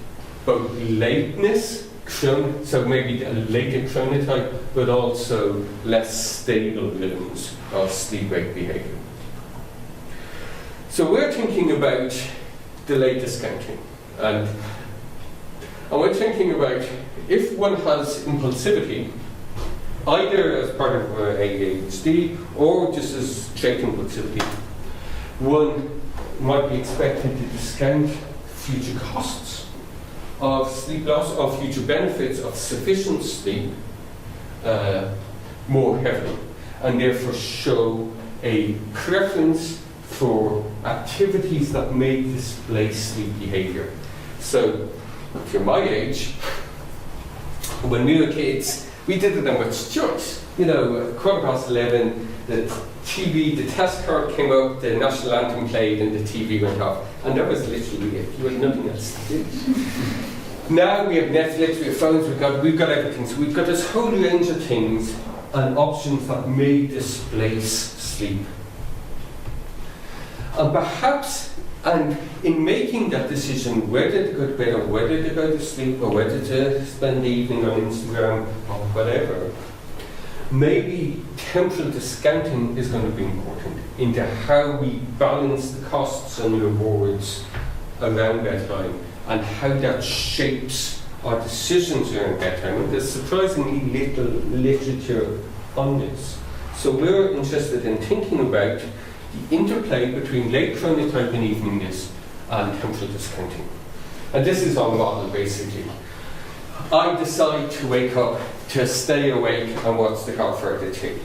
both lateness, so maybe a later chronotype, but also less stable rhythms of sleep-wake behavior? So we're thinking about delayed discounting, and we're thinking about if one has impulsivity, either as part of ADHD or just as trait impulsivity, one might be expected to discount future costs of sleep loss, or future benefits of sufficient sleep more heavily, and therefore show a preference for activities that may displace sleep behavior. So, if you're my age, when we were kids, we did it on much choice. 11:15, the test card came up, the national anthem played, and the TV went off. And that was literally it. You had nothing else to do. Now we have Netflix, we have phones, we've got everything. So we've got this whole range of things and options that may displace sleep. And perhaps And in making that decision whether to go to bed or whether to go to sleep or whether to spend the evening on Instagram or whatever, maybe temporal discounting is going to be important into how we balance the costs and rewards around bedtime and how that shapes our decisions around bedtime. And there's surprisingly little literature on this. So we're interested in thinking about the interplay between late chronotype and eveningness and temporal discounting. And this is our model, basically. I decide to wake up, to stay awake and watch the Godfather 2.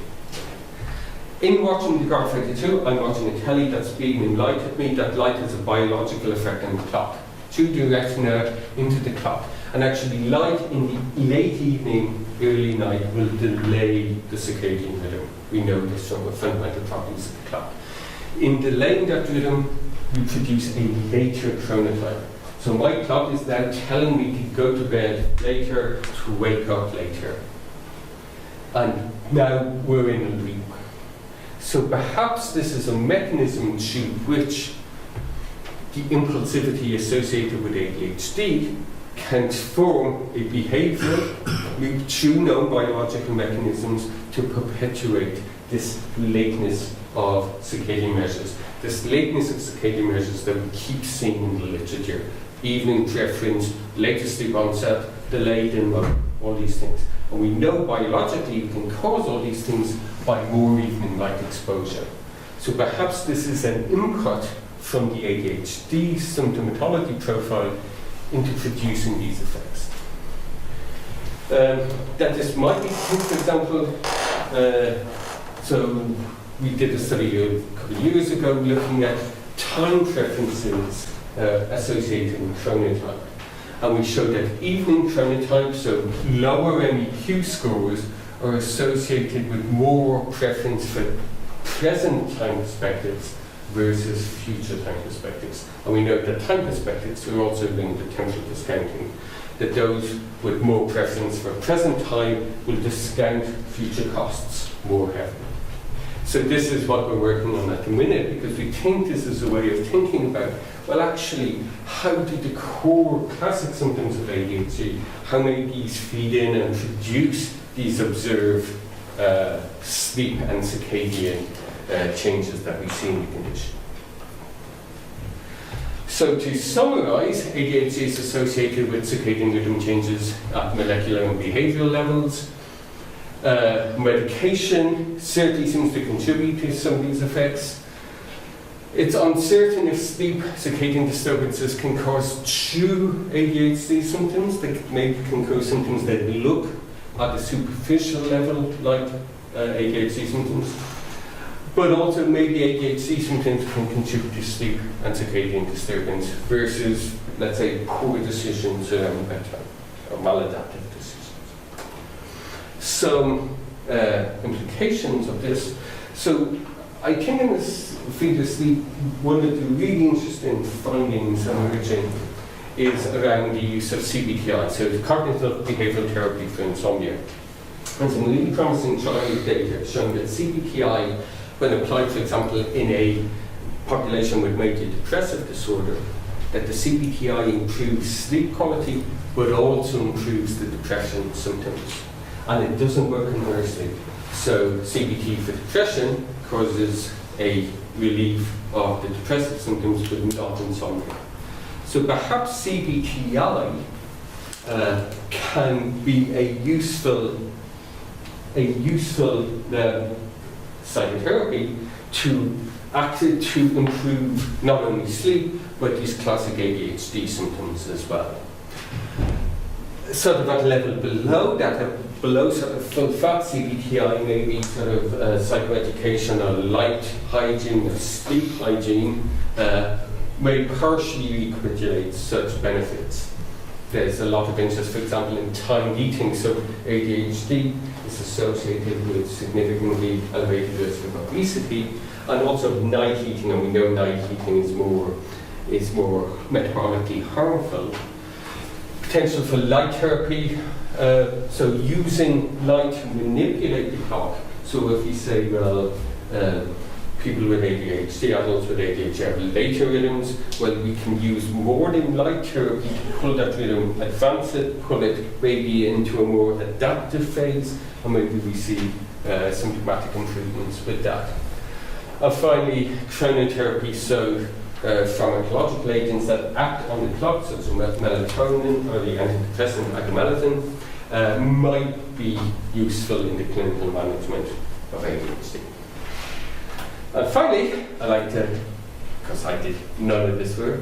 In watching the Godfather 2, I'm watching a telly that's beaming light at me. That light has a biological effect on the clock. Through the retina into the clock. And actually light in the late evening, early night will delay the circadian rhythm. We know this from the fundamental properties of the clock. In delaying that rhythm, we produce a later chronotype. So my clock is now telling me to go to bed later, to wake up later. And now we're in a loop. So perhaps this is a mechanism through which the impulsivity associated with ADHD can form a behavioural loop through known biological mechanisms to perpetuate this lateness of circadian measures. This lateness of circadian measures that we keep seeing in the literature. Evening preference, later sleep onset, delayed in all these things. And we know biologically we can cause all these things by more evening light exposure. So perhaps this is an input from the ADHD symptomatology profile into producing these effects. That this might be, for example, so we did a study a couple of years ago looking at time preferences associated with chronotype. And we showed that evening chronotype, so lower MEQ scores, are associated with more preference for present time perspectives versus future time perspectives. And we know that time perspectives are also linked to temporal discounting, that those with more preference for present time will discount future costs more heavily. So this is what we're working on at the minute, because we think this is a way of thinking about, well, actually, how do the core classic symptoms of ADHD, how may these feed in and produce these observed sleep and circadian changes that we see in the condition. So to summarize, ADHD is associated with circadian rhythm changes at molecular and behavioral levels. Medication certainly seems to contribute to some of these effects. It's uncertain if sleep circadian disturbances can cause true ADHD symptoms. They maybe can cause symptoms that look at the superficial level like ADHD symptoms. But also maybe ADHD symptoms can contribute to sleep and circadian disturbance versus, let's say, poor decisions around bedtime or maladaptive decisions. Some implications of this. So I think in this field of sleep, one of the really interesting findings emerging is around the use of CBTI, so cognitive behavioural therapy for insomnia. And some really promising trial data showing that CBTI, when applied, for example, in a population with major depressive disorder, that the CBTI improves sleep quality, but also improves the depression symptoms. And it doesn't work inversely. So CBT for depression causes a relief of the depressive symptoms, but not insomnia. So perhaps CBTI can be a useful psychotherapy to improve not only sleep, but these classic ADHD symptoms as well. Sort of at a level below that, below sort of full fat CBTI, maybe sort of psychoeducation or light hygiene or sleep hygiene may partially recapitulate such benefits. There's a lot of interest, for example, in timed eating. So ADHD is associated with significantly elevated risk of obesity, and also night eating, and we know night eating is more metabolically harmful. Potential for light therapy, so using light to manipulate the clock. So if you say, well, people with ADHD, adults with ADHD have later rhythms. Well, we can use more than light therapy to pull that rhythm, advance it, pull it maybe into a more adaptive phase, and maybe we see symptomatic improvements with that. And finally, chronotherapy, so pharmacological agents that act on the clock, such as melatonin or the antidepressant agomelatine, might be useful in the clinical management of ADHD. And finally, I like to, because I did none of this work,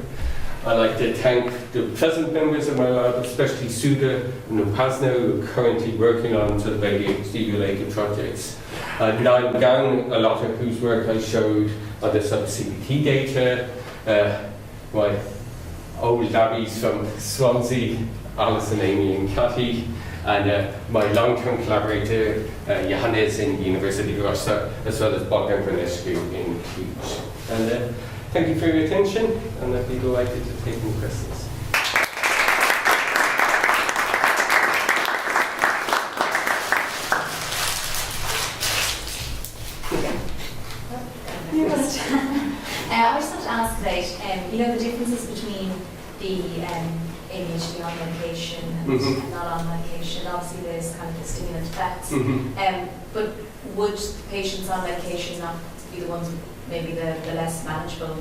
I like to thank the present members of my lab, especially Suda and Upasna, who are currently working on sort of ADHD-related projects. Niall Gang, a lot of whose work I showed on the sub-CBT data, my old labbies from Swansea, Alison, Amy and Cathy, and my long-term collaborator, Johannes in University of Rostock, as well as Bogdan Branescu in Cluj. And thank you for your attention, and I'd be delighted to take any questions. I just want to ask about, the differences between the ADHD on medication and not on medication. Obviously, there's kind of the stimulant effects. But would the patients on medication not be the ones, maybe the less manageable?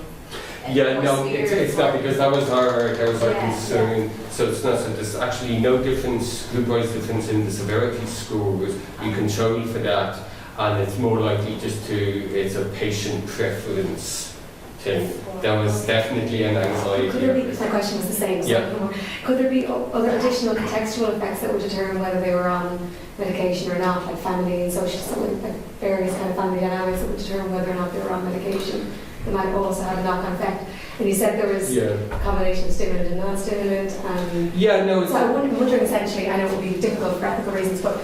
Yeah, no, it's not, because that was our concern. Yeah. So it's not. So there's actually no difference, group-wise difference in the severity scores. You control for that, and it's more likely it's a patient preference thing. There was definitely an anxiety. Could there be, my question was the same, so yeah. Could there be other additional contextual effects that would determine whether they were on medication or not, like family and social, like various kind of family dynamics that would determine whether or not they were on medication? They might also have a knock-on effect. And you said there was a combination of stimulant and non-stimulant. So I'm wondering essentially, I know it would be difficult for ethical reasons, but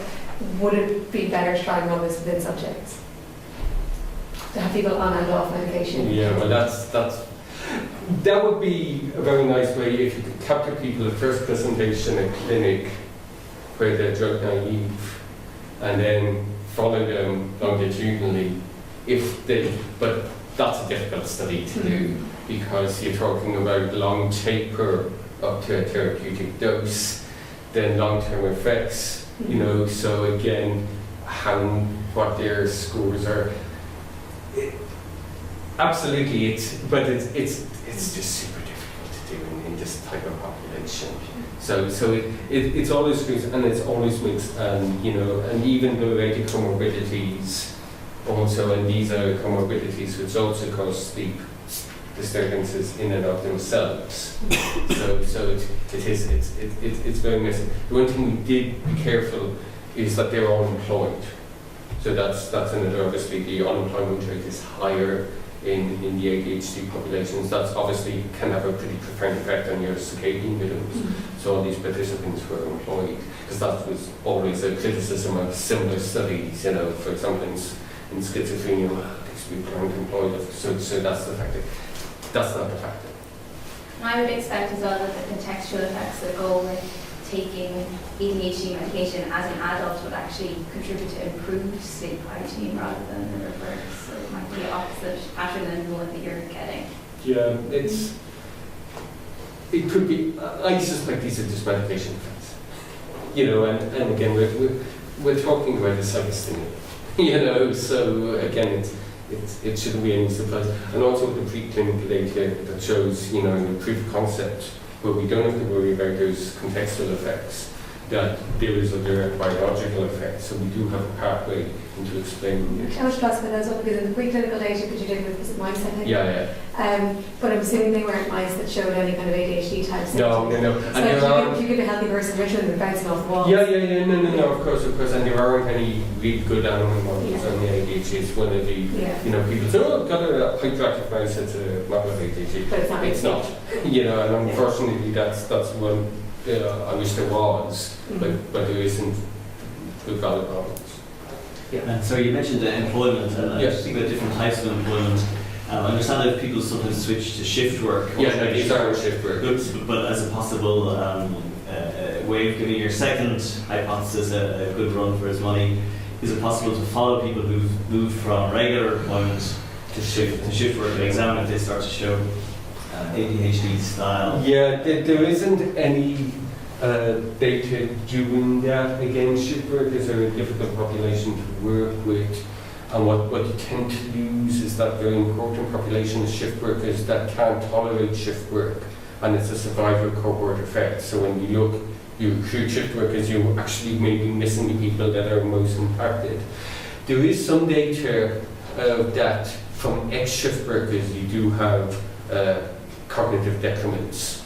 would it be better to try and run this within subjects? To have people on and off medication? Yeah, well that would be a very nice way if you could capture people at first presentation at clinic where they're drug naive and then follow them longitudinally but that's a difficult study to do because you're talking about long taper up to a therapeutic dose, then long-term effects, so again, what their scores are. Absolutely, it's just super difficult to do in this type of population. So it's always good and it's always mixed, and and even the related comorbidities also, and these are comorbidities which also cause sleep disturbances in and of themselves. So it's very messy. The one thing we did be careful is that they're all employed. So that's another, obviously the unemployment rate is higher in the ADHD populations. That's obviously can have a pretty profound effect on your circadian rhythms. So all these participants were employed, because that was always a criticism of similar studies, for example in schizophrenia, these people aren't employed, so that's the factor. That's not the factor. I would expect as well that the contextual effects that go with taking ADHD medication as an adult would actually contribute to improved sleep hygiene rather than the reverse. So it might be the opposite pattern than the one that you're getting. Yeah, it could be. I suspect these are just medication effects. And again, we're talking about a psychostimulant. So again, it shouldn't be any surprise. And also with the preclinical data that shows, in the proof of concept, where we don't have to worry about those contextual effects, that there is other biological effects. So we do have a pathway into explaining it. I was to ask about those because in the preclinical data that you did with, was it mice, I think? Yeah. But I'm assuming they weren't mice that showed any kind of ADHD type symptoms. No. So if you give a healthy person Richmond, they're bouncing off the walls. No, of course. And there aren't any really good animal models on the ADHD. It's one of the, people say, I've got a hyperactive mouse, it's a model of ADHD. But it's not. And unfortunately that's one I wish there was, but there isn't good valid models. Yeah. And so you mentioned employment, and just think about different types of employment. I understand that people sometimes switch to shift work. These are shift work. But as a possible way of giving your second hypothesis a good run for its money, is it possible to follow people who've moved from regular employment to shift work and examine if they start to show ADHD style. Yeah, there isn't any data doing that. Again, shift workers are a difficult population to work with, and what you tend to lose is that very important population of shift workers that can't tolerate shift work, and it's a survival cohort effect. So when you recruit shift workers, you actually may be missing the people that are most impacted. There is some data that from ex-shift workers you do have cognitive detriments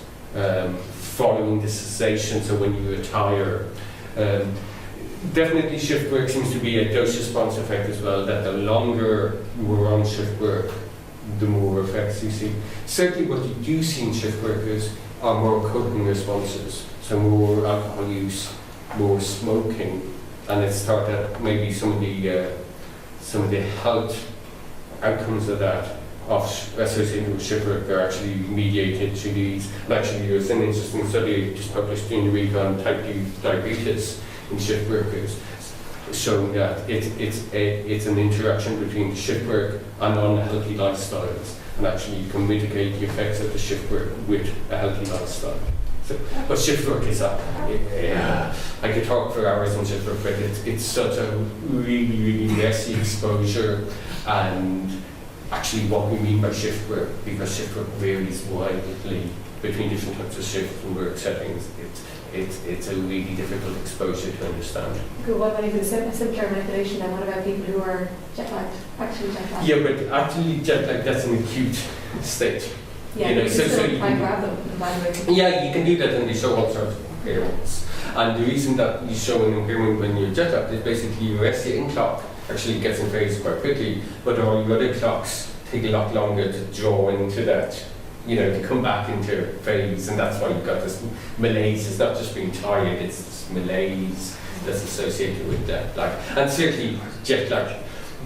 following the cessation, so when you retire. Definitely shift work seems to be a dose response effect as well, that the longer you are on shift work, the more effects you see. Certainly what you do see in shift workers are more coping responses, so more alcohol use, more smoking, and it's thought that maybe some of the health outcomes of that associated with shift work are actually mediated through these. And actually there's an interesting study just published during the week on type 2 diabetes in shift workers, showing that it's an interaction between shift work and unhealthy lifestyles, and actually you can mitigate the effects of the shift work with a healthy lifestyle. So, but shift work is I could talk for hours on shift work, but it's such a really messy exposure, and actually what we mean by shift work, because shift work varies widely between different types of shift and work settings. It's a really difficult exposure to understand. Good. What about even a simpler manipulation then? What about people who are jet lagged, actually jet lagged? Yeah, but actually jet lag, that's an acute state. Yeah, you know, you so can still you try and can- grab them and find them. Yeah, you can do that, and they show all sorts of impairments. And the reason that you show an impairment when you're jet lagged is basically your SCN clock actually gets in phase quite quickly, but all your other clocks take a lot longer to draw into that, to come back into phase, and that's why you've got this malaise. It's not just being tired, it's this malaise that's associated with that. And certainly jet lag.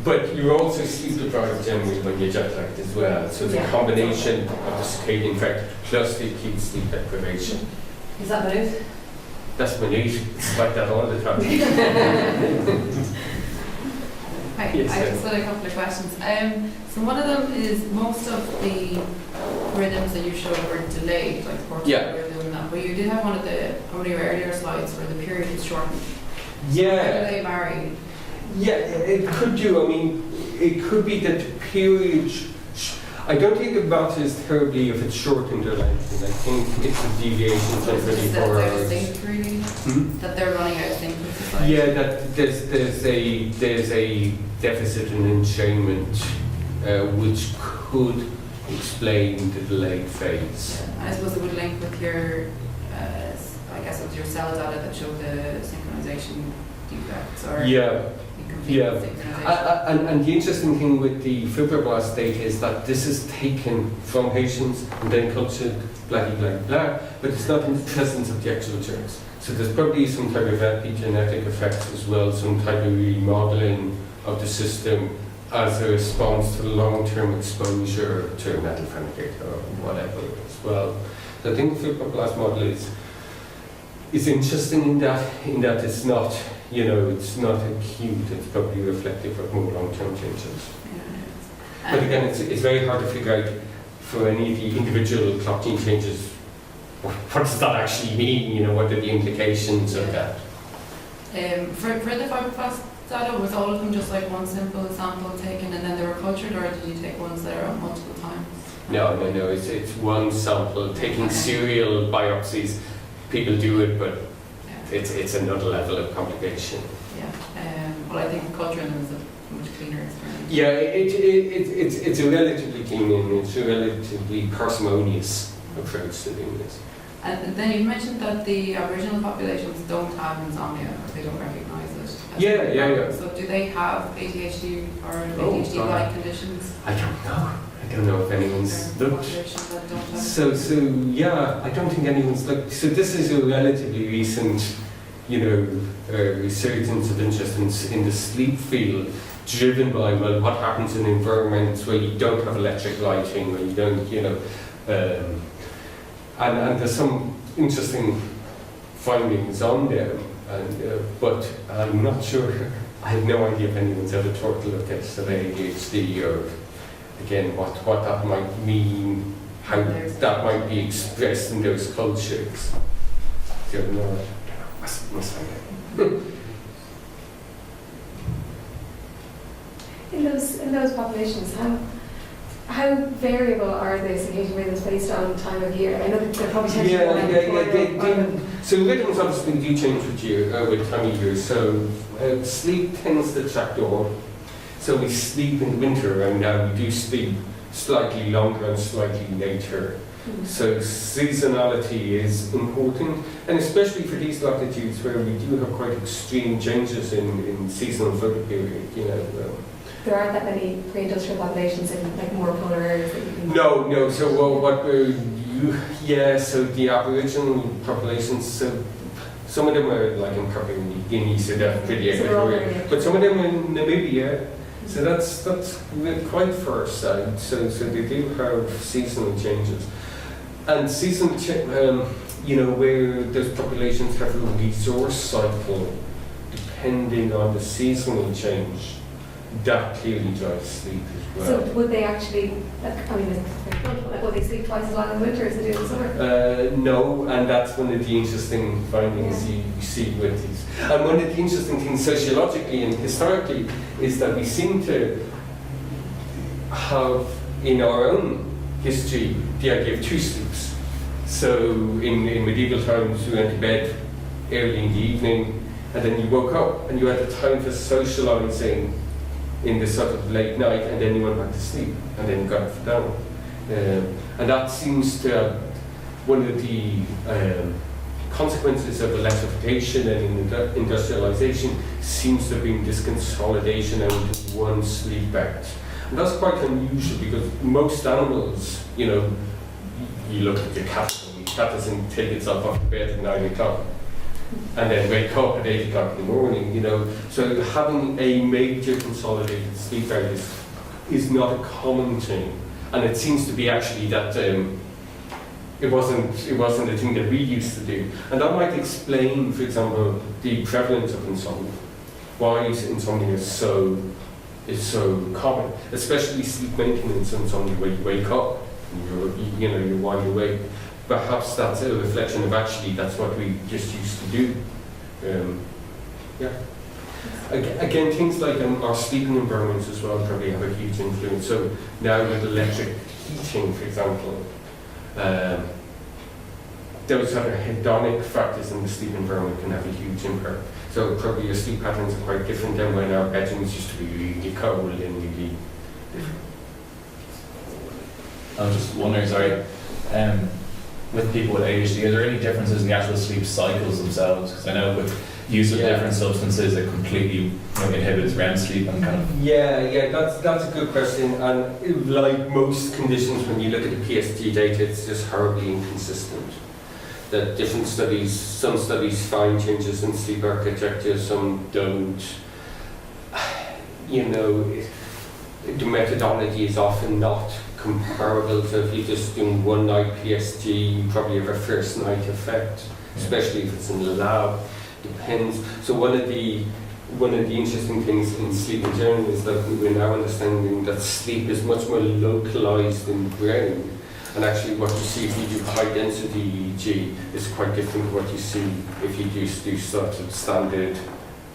But you're also sleep deprived generally when you're jet lagged as well. So the combination of the circadian effect plus the acute sleep deprivation. Is that Maynooth? That's Maynooth. It's like that all the time. Hi, Yes, I just had a couple of questions. So one of them is most of the rhythms that you showed were delayed, like the Cortisol rhythm and that, but you did have one of your earlier slides where the period was shortened. How do they vary? Yeah, it could do. I mean, it could be that the period. I don't think it matters terribly if it's shortened or lengthened. I think it's a deviation from 24 That hours. they're synced, really? That they're running out of sync with society? Yeah, that there's a deficit in enchainment, which could explain the delayed phase. Yeah. I suppose it would link with your, I guess it was your cell data that showed the synchronization defects or incomplete synchronization. And the interesting thing with the fibroblast data is that this is taken from patients and then cultured, blah, blah, blah, but it's not in the presence of the actual germs. So there's probably some type of epigenetic effects as well, some type of remodeling of the system as a response to long-term exposure to methylphenidate or whatever as well. So I think the fibroblast model is interesting in that it's not, it's not acute, it's probably reflective of more long-term changes. Yeah. But again, it's very hard to figure out for any of the individual clock gene changes, what does that actually mean? What are the implications of that? For the fibroblast data, was all of them just like one simple sample taken and then they were cultured, or did you take ones that are on multiple times? No, it's one sample. Taking serial biopsies, people do it, but it's another level of complication. Yeah. Well, I think culturing them is a much cleaner experience. Yeah, it's a relatively clean and it's a relatively parsimonious approach to doing this. And then you mentioned that the Aboriginal populations don't have insomnia, or they don't recognise it. Yeah. So do they have ADHD or ADHD-like conditions? I don't know if anyone's looked. That don't have So yeah, I don't think anyone's looked. So this is a relatively recent, resurgence of interest in the sleep field, driven by what happens in environments where you don't have electric lighting, where you don't, and there's some interesting findings on them, but I'm not sure. I have no idea if anyone's ever tried to look at ADHD or again, what that might mean, how that might be expressed in those cultures. Do you know? In those populations, how variable are the circadian rhythms based on time of year? I know that they're probably So rhythms obviously do change with time of year. So sleep tends to track dawn. So we sleep in winter, and now we do sleep slightly longer and slightly later. So seasonality is important, and especially for these latitudes where we do have quite extreme changes in seasonal photoperiod, you know. There aren't that many pre-industrial populations in like more polar areas that you can... No. So so the Aboriginal populations, so some of them are like in Papua New Guinea, so they're pretty equatorial. But some of them in Namibia, so that's quite far side. So they do have seasonal changes, and where those populations have a resource cycle depending on the seasonal change. That clearly drives sleep as well. So would they actually, would they sleep twice as long in the winter as they do in the summer? No, and that's one of the interesting findings you see with these. And one of the interesting things sociologically and historically is that we seem to have in our own history the idea of two sleeps. So in medieval times we went to bed early in the evening, and then you woke up and you had the time for socializing in the sort of late night, and then you went back to sleep, and then you got down. And that seems to one of the consequences of electrification and industrialization seems to have been this consolidation out into one sleep act. And that's quite unusual because most animals, you look at your cat, and your cat doesn't take itself off the bed at 9 o'clock. And then wake up at 8 o'clock in the morning, So having a major consolidated sleep out is not a common thing. And it seems to be actually that it wasn't a thing that we used to do. And that might explain, for example, the prevalence of insomnia. Why insomnia is so common, especially sleep maintenance insomnia, where you wake up and you're wide awake. Perhaps that's a reflection of actually that's what we just used to do. Again, things like our sleeping environments as well probably have a huge influence. So now with electric heating, for example, those other hedonic factors in the sleep environment can have a huge impact. So probably your sleep patterns are quite different than when our bedrooms used to be really cold and really different. I was just wondering, sorry, with people with ADHD, are there any differences in the actual sleep cycles themselves? Because I know with use of different substances, it completely inhibits REM sleep and kind of... Yeah, that's a good question. And like most conditions, when you look at the PSG data, it's just horribly inconsistent. That different studies, some studies find changes in sleep architecture, some don't. The methodology is often not comparable. So if you're just doing one night PSG, you probably have a first night effect, especially if it's in the lab. Depends. So one of the interesting things in sleep in general is that we're now understanding that sleep is much more localized in the brain. And actually what you see if you do high density EEG is quite different to what you see if you just do sort of standard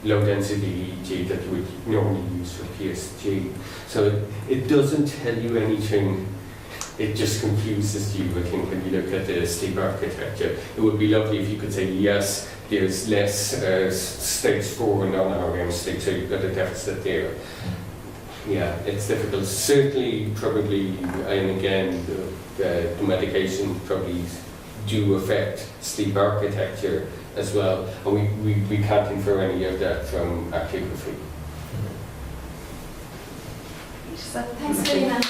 low density EEG that you would normally use for PSG. So it doesn't tell you anything, it just confuses you, I think, when you look at the sleep architecture. It would be lovely if you could say, yes, there's less stage 4 and non-REM sleep, so you've got a deficit there. Yeah, it's difficult. Certainly, probably, and again, the medication probably do affect sleep architecture as well, and we can't infer any of that from actigraphy. So thanks, William.